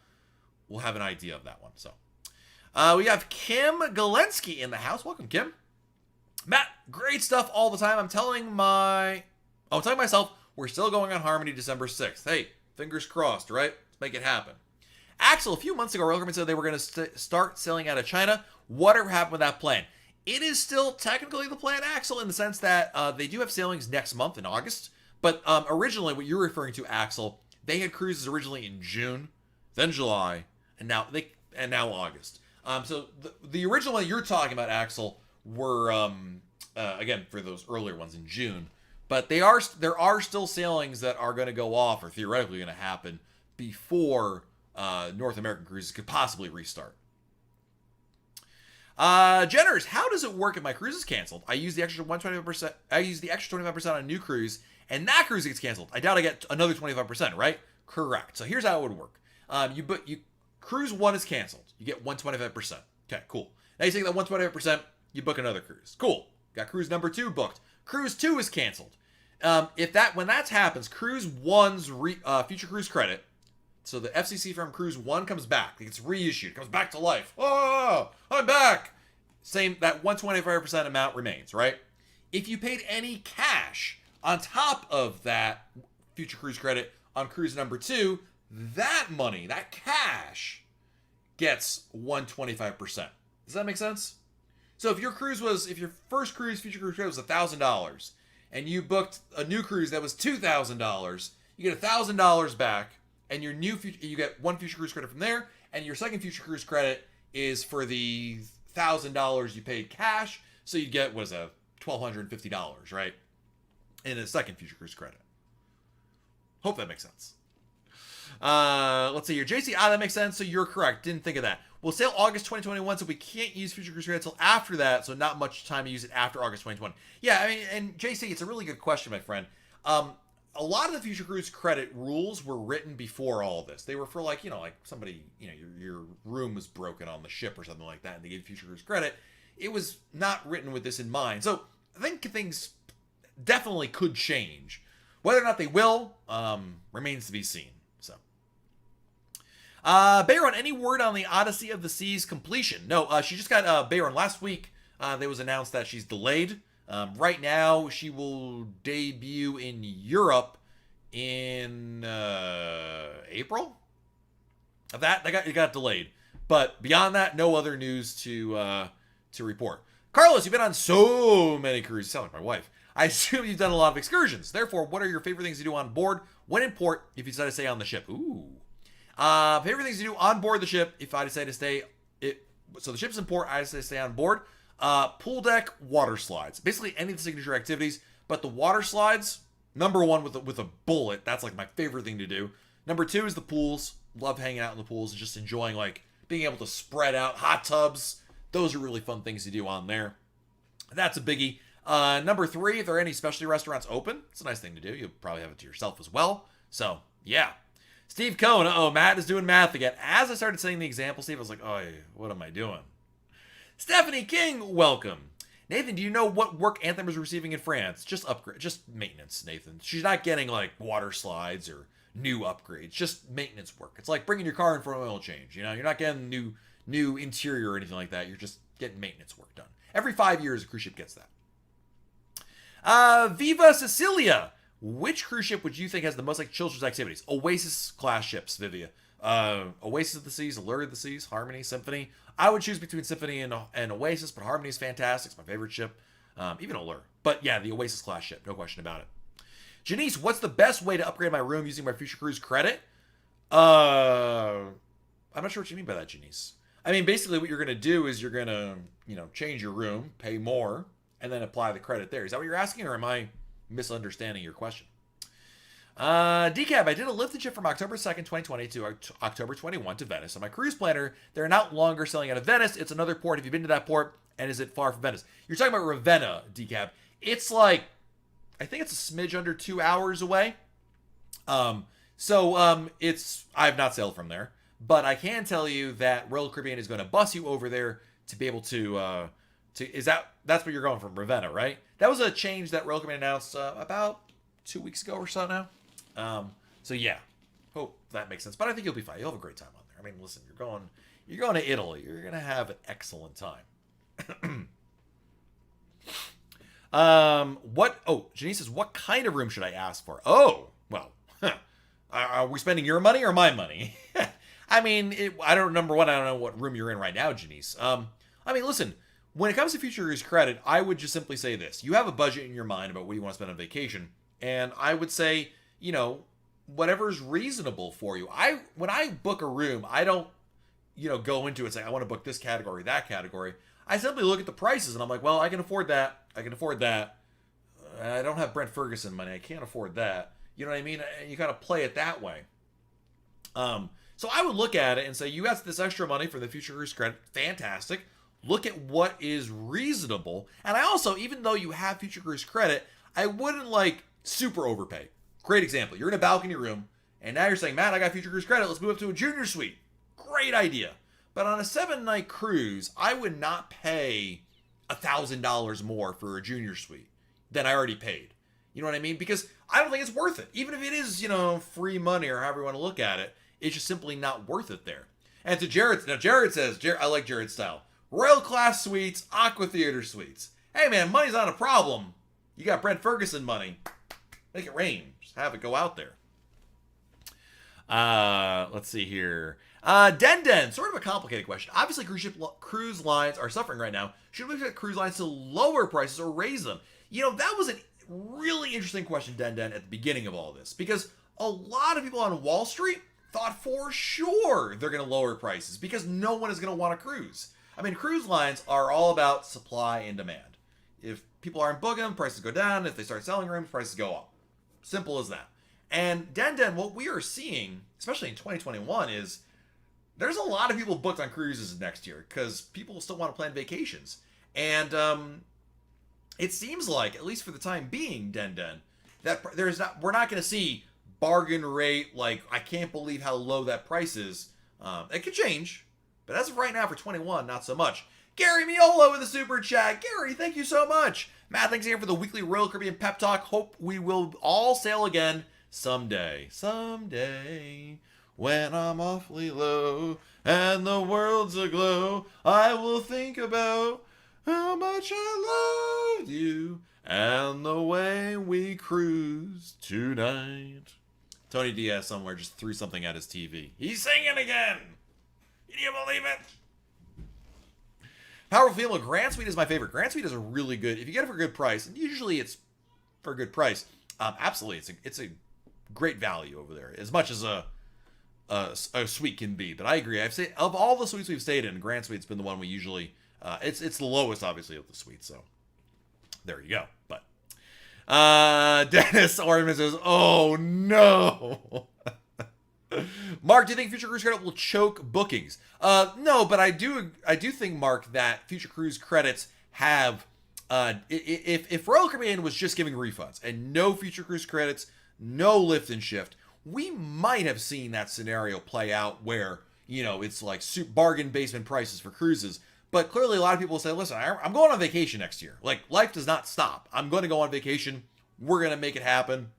We'll have an idea of that one. So we have Kim Galensky in the house. Welcome, Kim. Matt, great stuff all the time. I'm telling myself we're still going on Harmony December 6th. Hey, fingers crossed, right? Let's make it happen. Axel, a few months ago, Royal Caribbean said they were going to start sailing out of China. Whatever happened with that plan? It is still technically the plan, Axel, in the sense that they do have sailings next month in August. But originally, what you're referring to, Axel, they had cruises originally in June, then July, and now August. So the original one you're talking about, Axel, were again for those earlier ones in June. But there are still sailings that are going to go off, or theoretically going to happen before North American cruises could possibly restart. Jenners, how does it work if my cruise is canceled? I use the extra 125%. I use the extra 25% on a new cruise, and that cruise gets canceled. I doubt I get another 25%, right? Correct. So here's how it would work. You cruise 1 is canceled. You get 125%. Okay, cool. Now you take that 125%. You book another cruise. Cool. Got cruise number 2 booked. Cruise 2 is canceled. When that happens, cruise 1's future cruise credit. So the FCC from cruise 1 comes back. It gets reissued. It comes back to life. Oh, I'm back. Same, that 125% amount remains, right? If you paid any cash on top of that future cruise credit on cruise number 2, that money, that cash, gets 125%. Does that make sense? So if your first cruise, future cruise credit was $1,000, and you booked a new cruise that was $2,000, you get $1,000 back, and you get one future cruise credit from there, and your second future cruise credit is for the $1,000 you paid cash, so you get $1,250, right? In a second future cruise credit. Hope that makes sense. Let's see here. JC, that makes sense. So you're correct. Didn't think of that. We'll sail August 2021, so we can't use future cruise credit until after that, so not much time to use it after August 2020. Yeah, I mean, and JC, it's a really good question, my friend. A lot of the future cruise credit rules were written before all of this. They were for like somebody, your room was broken on the ship or something like that, and they gave future cruise credit. It was not written with this in mind. So I think things definitely could change. Whether or not they will remains to be seen. So, Bayron, any word on the Odyssey of the Seas completion? No, she just got Bayron last week. It was announced that she's delayed. Right now, she will debut in Europe in April. Of that, it got delayed. But beyond that, no other news to report. Carlos, you've been on so many cruises. You sound like my wife. I assume you've done a lot of excursions. Therefore, what are your favorite things to do on board when in port if you decide to stay on the ship? Ooh. Favorite things to do on board the ship if I decide to stay. So the ship's in port, I decide to stay on board. Pool deck, water slides. Basically any of the signature activities. But the water slides, number one with a bullet. That's like my favorite thing to do. Number two is the pools. Love hanging out in the pools and just enjoying like being able to spread out. Hot tubs. Those are really fun things to do on there. That's a biggie. Number three, if there are any specialty restaurants open, it's a nice thing to do. You'll probably have it to yourself as well. So, yeah. Steve Cohn, Matt is doing math again. As I started saying the example, Steve, I was like, what am I doing? Stephanie King, welcome. Nathan, do you know what work Anthem is receiving in France? Just upgrade, just maintenance, Nathan. She's not getting like water slides or new upgrades, just maintenance work. It's like bringing your car in for an oil change. You're not getting new interior or anything like that. You're just getting maintenance work done. Every 5 years, a cruise ship gets that. Viva Cecilia. Which cruise ship would you think has the most like children's activities? Oasis class ships, Vivia. Oasis of the Seas, Allure of the Seas, Harmony, Symphony. I would choose between Symphony and Oasis, but Harmony is fantastic. It's my favorite ship. Even Allure. But yeah, the Oasis class ship. No question about it. Janice, what's the best way to upgrade my room using my future cruise credit? I'm not sure what you mean by that, Janice. I mean, basically what you're going to do is you're going to, change your room, pay more, and then apply the credit there. Is that what you're asking, or am I misunderstanding your question? Decab, I did a lift and ship from October 2nd, 2020 to October 21 to Venice. On my cruise planner, they're not longer selling out of Venice. It's another port. Have you been to that port? And is it far from Venice? You're talking about Ravenna, Decab. It's like, I think it's a smidge under 2 hours away. It's, I've not sailed from there, but I can tell you that Royal Caribbean is going to bus you over there to be able to that's where you're going from, Ravenna, right? That was a change that Royal Caribbean announced about 2 weeks ago or so now. So yeah, hope that makes sense. But I think you'll be fine. You'll have a great time on there. I mean, listen, you're going to Italy. You're going to have an excellent time. Janice says, what kind of room should I ask for? Are we spending your money or my money? I mean, number one, I don't know what room you're in right now, Janice. Listen, when it comes to future cruise credit, I would just simply say this. You have a budget in your mind about what you want to spend on vacation. And I would say, whatever's reasonable for you. When I book a room, I don't, go into it saying, I want to book this category, that category. I simply look at the prices and I'm like, well, I can afford that. I can afford that. I don't have Brent Ferguson money. I can't afford that. You know what I mean? You got to play it that way. So I would look at it and say, you got this extra money for the future cruise credit. Fantastic. Look at what is reasonable. And I also, even though you have future cruise credit, I wouldn't super overpay. Great example. You're in a balcony room and now you're saying, Matt, I got future cruise credit. Let's move up to a junior suite. Great idea. But on a 7-night cruise, I would not pay $1,000 more for a junior suite than I already paid. You know what I mean? Because I don't think it's worth it. Even if it is, free money or however you want to look at it, it's just simply not worth it there. And to Jared, Jared says, I like Jared's style. Royal class suites, Aqua Theater suites. Hey man, money's not a problem. You got Brent Ferguson money. Make it rain. Just have it go out there. Let's see here. Den, sort of a complicated question. Obviously, cruise lines are suffering right now. Should we expect cruise lines to lower prices or raise them? That was a really interesting question, Den, at the beginning of all this, because a lot of people on Wall Street thought for sure they're going to lower prices because no one is going to want to cruise. I mean, cruise lines are all about supply and demand. If people aren't booking, prices go down. If they start selling rooms, prices go up. Simple as that. And Den, what we are seeing, especially in 2021, is there's a lot of people booked on cruises next year because people still want to plan vacations. And it seems like, at least for the time being, Den, that we're not going to see bargain rate, like, I can't believe how low that price is. It could change, but as of right now for 21, not so much. Gary Miola with a super chat. Gary, thank you so much. Matt, thanks again for the weekly Royal Caribbean pep talk. Hope we will all sail again someday. Someday, when I'm awfully low and the world's aglow, I will think about how much I loved you and the way we cruised tonight. Tony Diaz somewhere just threw something at his TV. He's singing again. Can you believe it? Powerful Female, Grand Suite is my favorite. Grand Suite is a really good, if you get it for a good price, and usually it's for a good price, absolutely, it's a great value over there, as much as a suite can be. But I agree. I've said of all the suites we've stayed in, Grand Suite's been the one we usually, it's the lowest, obviously, of the suites, so there you go. But Dennis Orman says, oh no. Mark, do you think Future Cruise Credit will choke bookings? No, but I do think, Mark, that Future Cruise Credits have, if Royal Caribbean was just giving refunds and no Future Cruise Credits, no lift and shift, we might have seen that scenario play out where, it's like bargain basement prices for cruises. But clearly a lot of people say, listen, I'm going on vacation next year. Like, life does not stop. I'm going to go on vacation. We're going to make it happen.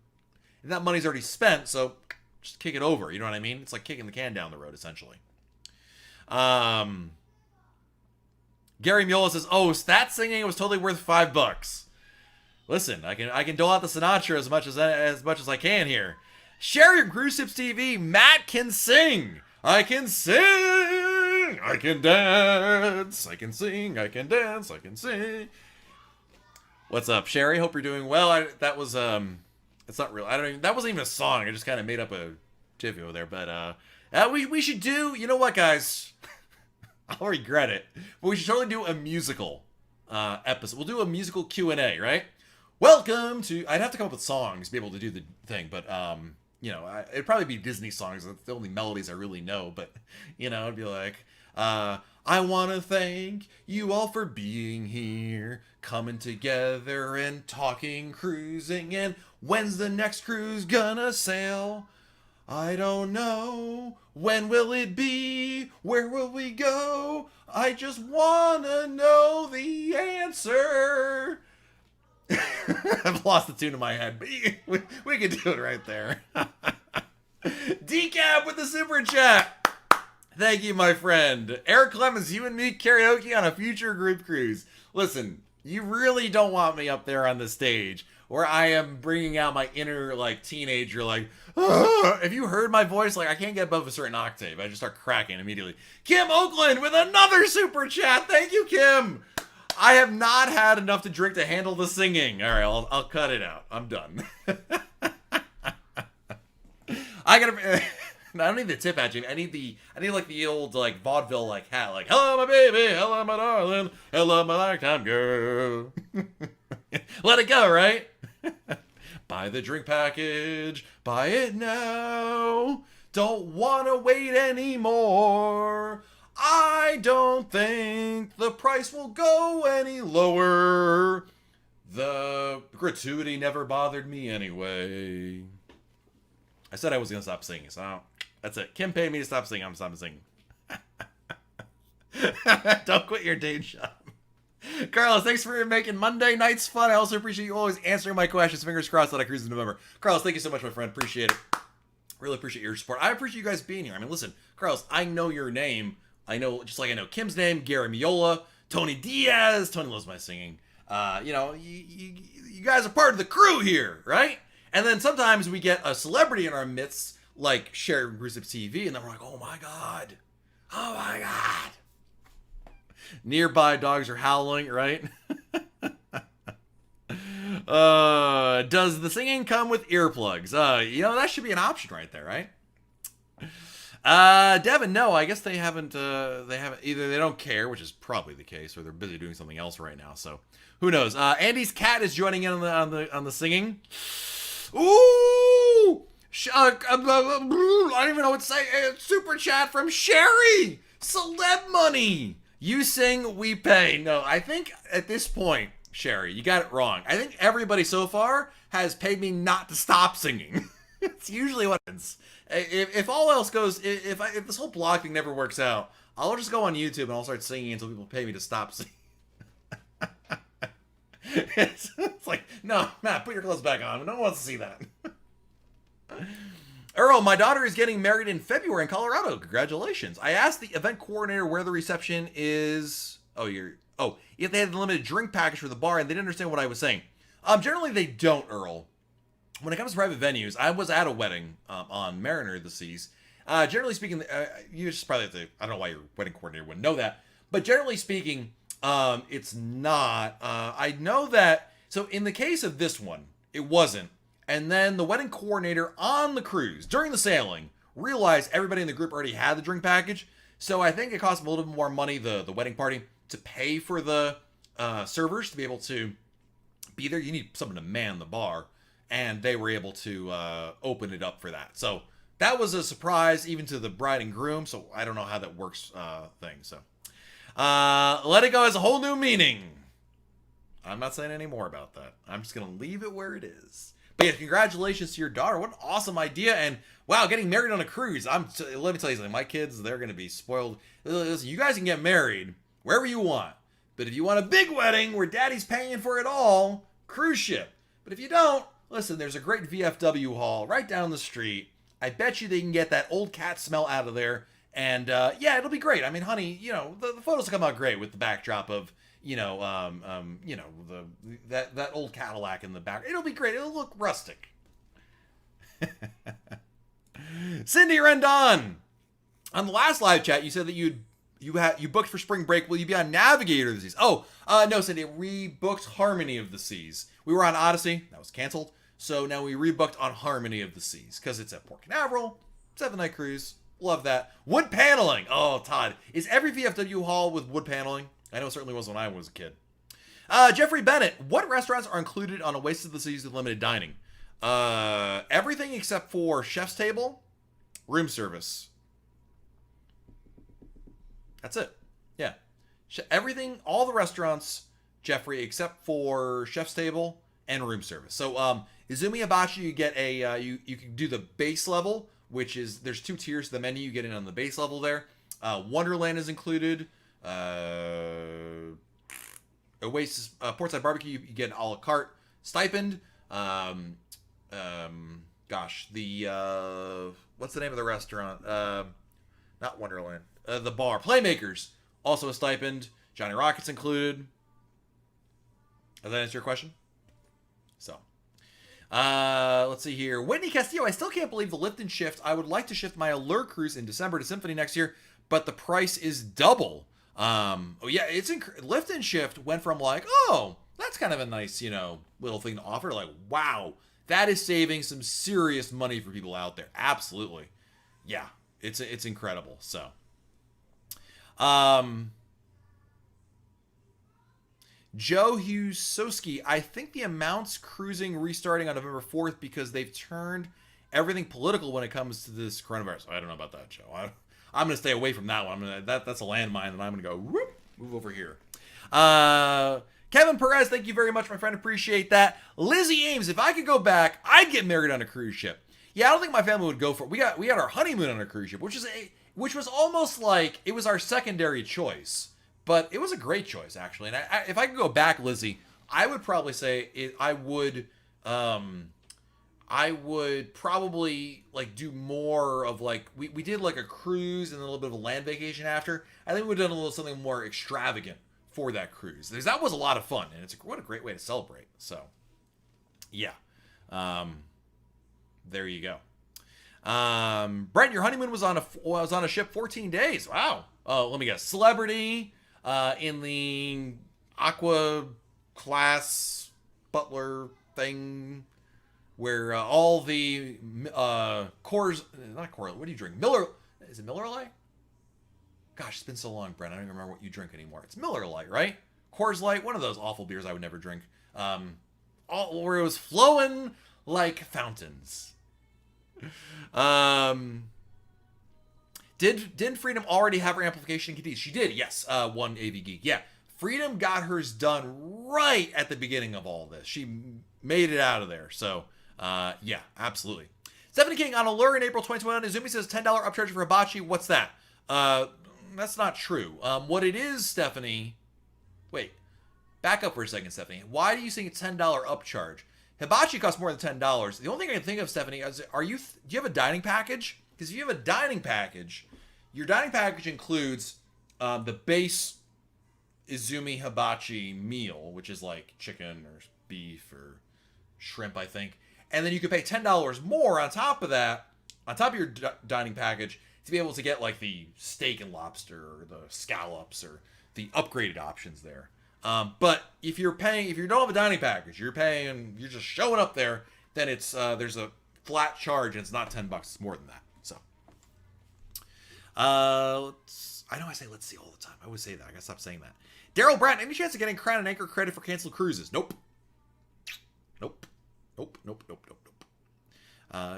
And that money's already spent, so just kick it over. You know what I mean? It's like kicking the can down the road, essentially. Gary Miola says, oh, stat singing was totally worth $5. Listen, I can dole out the Sinatra as much as I can here. Share your Cruise Tips TV. Matt can sing. I can sing. I can dance. I can sing. I can dance. I can sing. What's up, Sherry? Hope you're doing well. That was it's not real. That wasn't even a song. I just kind of made up a jiffy over there. But we should do. You know what, guys? I'll regret it. But we should totally do a musical episode. We'll do a musical Q&A, right? Welcome to. I'd have to come up with songs to be able to do the thing, but it'd probably be Disney songs. That's the only melodies I really know. But it'd be like, I want to thank you all for being here, coming together and talking, cruising, and when's the next cruise gonna sail? I don't know. When will it be? Where will we go? I just wanna know the answer. I've lost the tune in my head, but we can do it right there. Decap with the super chat. Thank you, my friend. Eric Clemens, you and me karaoke on a future group cruise. Listen, you really don't want me up there on the stage where I am bringing out my inner, teenager, if you heard my voice, I can't get above a certain octave. I just start cracking immediately. Kim Oakland with another super chat. Thank you, Kim. I have not had enough to drink to handle the singing. All right, I'll cut it out. I'm done. I don't need the tip at you. I need the old vaudeville hat. Hello my baby, hello my darling, hello my lifetime girl. Let it go, right? Buy the drink package, buy it now. Don't wanna wait anymore. I don't think the price will go any lower. The gratuity never bothered me anyway. I said I was going to stop singing, so that's it. Kim paid me to stop singing. I'm stopping singing. Don't quit your day job. Carlos, thanks for making Monday nights fun. I also appreciate you always answering my questions. Fingers crossed that I cruise in November. Carlos, thank you so much, my friend. Appreciate it. Really appreciate your support. I appreciate you guys being here. I mean, listen, Carlos, I know your name. I know, just like I know Kim's name, Gary Miola, Tony Diaz. Tony loves my singing. You guys are part of the crew here, right? And then sometimes we get a celebrity in our midst, like sharing groups of TV, and then we're like, oh my god, oh my god. Nearby dogs are howling, right? Does the singing come with earplugs? That should be an option right there, right? Devin, no, I guess they haven't either. They don't care, which is probably the case, or they're busy doing something else right now. So who knows? Andy's cat is joining in on the singing. Ooh, I don't even know what to say. Super chat from Sherry. Celeb money. You sing, we pay. No, I think at this point, Sherry, you got it wrong. I think everybody so far has paid me not to stop singing. It's usually what happens. If all else goes, if this whole blog thing never works out, I'll just go on YouTube and I'll start singing until people pay me to stop singing. It's like, no, Matt, put your clothes back on. No one wants to see that. Earl, my daughter is getting married in February in Colorado. Congratulations. I asked the event coordinator where the reception is. If they had the limited drink package for the bar, and they didn't understand what I was saying. Generally, they don't, Earl. When it comes to private venues, I was at a wedding on Mariner of the Seas. Generally speaking, you just probably have to, I don't know why your wedding coordinator wouldn't know that, but generally speaking, it's not. I know that, so in the case of this one, it wasn't. And then the wedding coordinator on the cruise, during the sailing, realized everybody in the group already had the drink package. So I think it cost them a little bit more money, the wedding party, to pay for the servers to be able to be there. You need someone to man the bar. And they were able to open it up for that. So that was a surprise even to the bride and groom. So I don't know how that works thing. So let it go has a whole new meaning. I'm not saying any more about that. I'm just going to leave it where it is. But yeah, congratulations to your daughter. What an awesome idea. And wow, getting married on a cruise. Let me tell you something. My kids, they're going to be spoiled. Listen, you guys can get married wherever you want. But if you want a big wedding where daddy's paying for it all, cruise ship. But if you don't, listen, there's a great VFW hall right down the street. I bet you they can get that old cat smell out of there. And yeah, it'll be great. I mean, honey, the photos will come out great with the backdrop of, that old Cadillac in the back. It'll be great. It'll look rustic. Cindy Rendon, on the last live chat, you said that you booked for spring break. Will you be on Navigator of the Seas? Oh, no, Cindy, we booked Harmony of the Seas. We were on Odyssey. That was canceled. So now we rebooked on Harmony of the Seas because it's at Port Canaveral. 7-night cruise. Love that. Wood paneling. Oh, Todd. Is every VFW hall with wood paneling? I know it certainly was when I was a kid. Jeffrey Bennett. What restaurants are included on Oasis of the Seas with limited dining? Everything except for chef's table, room service. That's it. Yeah. Everything, all the restaurants, Jeffrey, except for chef's table and room service. So, Izumi Hibachi, you get a, you can do the base level, which is, there's 2 tiers to the menu. You get in on the base level there. Wonderland is included. Oasis, Portside Barbecue, you get an a la carte stipend. What's the name of the restaurant? Not Wonderland. The bar. Playmakers, also a stipend. Johnny Rockets included. Does that answer your question? So, let's see here. Whitney Castillo, I still can't believe the lift and shift. I would like to shift my Allure cruise in December to Symphony next year, but the price is double. It's lift and shift went from like, oh, that's kind of a nice, little thing to offer. Like, wow, that is saving some serious money for people out there. Absolutely. Yeah, it's incredible. So, Joe Husowski, I think the amounts cruising restarting on November 4th because they've turned everything political when it comes to this coronavirus. I don't know about that, Joe. I'm going to stay away from that one. That's a landmine, and I'm going to go move over here. Kevin Perez, thank you very much, my friend. Appreciate that. Lizzie Ames, if I could go back, I'd get married on a cruise ship. Yeah, I don't think my family would go for it. We got our honeymoon on a cruise ship, which was almost like it was our secondary choice. But it was a great choice, actually. And if I could go back, Lizzie, I would probably say I would probably like do more of like we did like a cruise and a little bit of a land vacation after. I think we would have done a little something more extravagant for that cruise. Because that was a lot of fun, and what a great way to celebrate. So, yeah, there you go. Brent, your honeymoon was on a ship 14 days. Wow. Oh, let me guess. Celebrity, in the aqua class butler thing, where all the Coors, not Coors, what do you drink? Miller, is it Miller Lite? Gosh, it's been so long, Brent. I don't even remember what you drink anymore. It's Miller Lite, right? Coors Light, one of those awful beers I would never drink. Where it was flowing like fountains. Didn't Freedom already have her amplification in Cadiz? She did, yes. One AV Geek. Yeah. Freedom got hers done right at the beginning of all this. She made it out of there. So, yeah, absolutely. Stephanie King on Allure in April 2021. Izumi says $10 upcharge for hibachi. What's that? That's not true. What it is, Stephanie... Wait. Back up for a second, Stephanie. Why do you think it's $10 upcharge? Hibachi costs more than $10. The only thing I can think of, Stephanie, is do you have a dining package? Because if you have a dining package, your dining package includes the base Izumi hibachi meal, which is like chicken or beef or shrimp, I think. And then you could pay $10 more on top of that, on top of your dining package, to be able to get like the steak and lobster or the scallops or the upgraded options there. But if you don't have a dining package, you're just showing up there, then it's there's a flat charge and it's not $10, it's more than that. So, I know I say let's see all the time. I always say that. I gotta stop saying that. Daryl Bratton, any chance of getting Crown and Anchor credit for canceled cruises? Nope.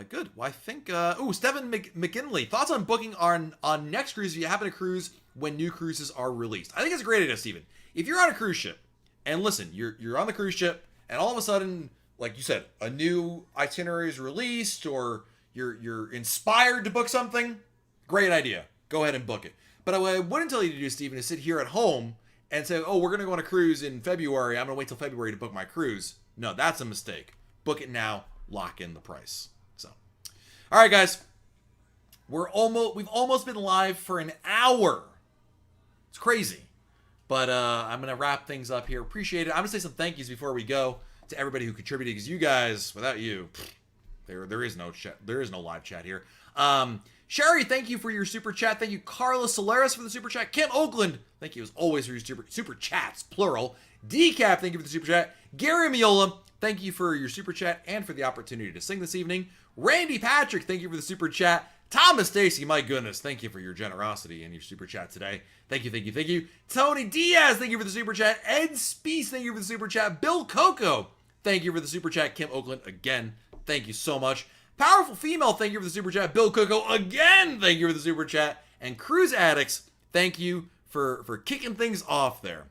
Good. Well, I think, Steven McKinley, thoughts on booking on next cruise if you happen to cruise when new cruises are released? I think it's a great idea, Steven. If you're on a cruise ship, and listen, you're on the cruise ship, and all of a sudden, like you said, a new itinerary is released, or you're inspired to book something, great idea. Go ahead and book it. But what I wouldn't tell you to do, Steven, is sit here at home and say, oh, we're going to go on a cruise in February. I'm going to wait till February to book my cruise. No, that's a mistake. Book it now. Lock in the price. So, all right, guys. We've almost been live for an hour. It's crazy. But I'm going to wrap things up here. Appreciate it. I'm going to say some thank yous before we go to everybody who contributed, because you guys, without you, there is no chat. There is no live chat here. Sherry, thank you for your super chat. Thank you, Carla Solaris, for the super chat. Kim Oakland, thank you as always for your super chats, plural. Decap, thank you for the super chat. Gary Miola, thank you for your super chat and for the opportunity to sing this evening. Randy Patrick, thank you for the super chat. Thomas Stacy, my goodness, thank you for your generosity and your super chat today. Thank you. Tony Diaz, thank you for the super chat. Ed Speece, thank you for the super chat. Bill Coco, thank you for the super chat. Kim Oakland, again, thank you so much. Powerful Female, thank you for the super chat. Bill Coco, again, thank you for the super chat. And Cruise Addicts, thank you for kicking things off there.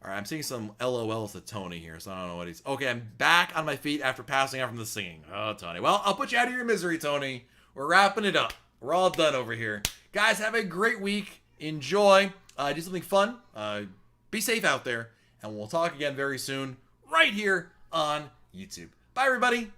All right, I'm seeing some LOLs to Tony here, so I don't know what he's... Okay, I'm back on my feet after passing out from the singing. Oh, Tony. Well, I'll put you out of your misery, Tony. We're wrapping it up. We're all done over here. Guys, have a great week. Enjoy. Do something fun. Be safe out there. And we'll talk again very soon right here on YouTube. Bye, everybody.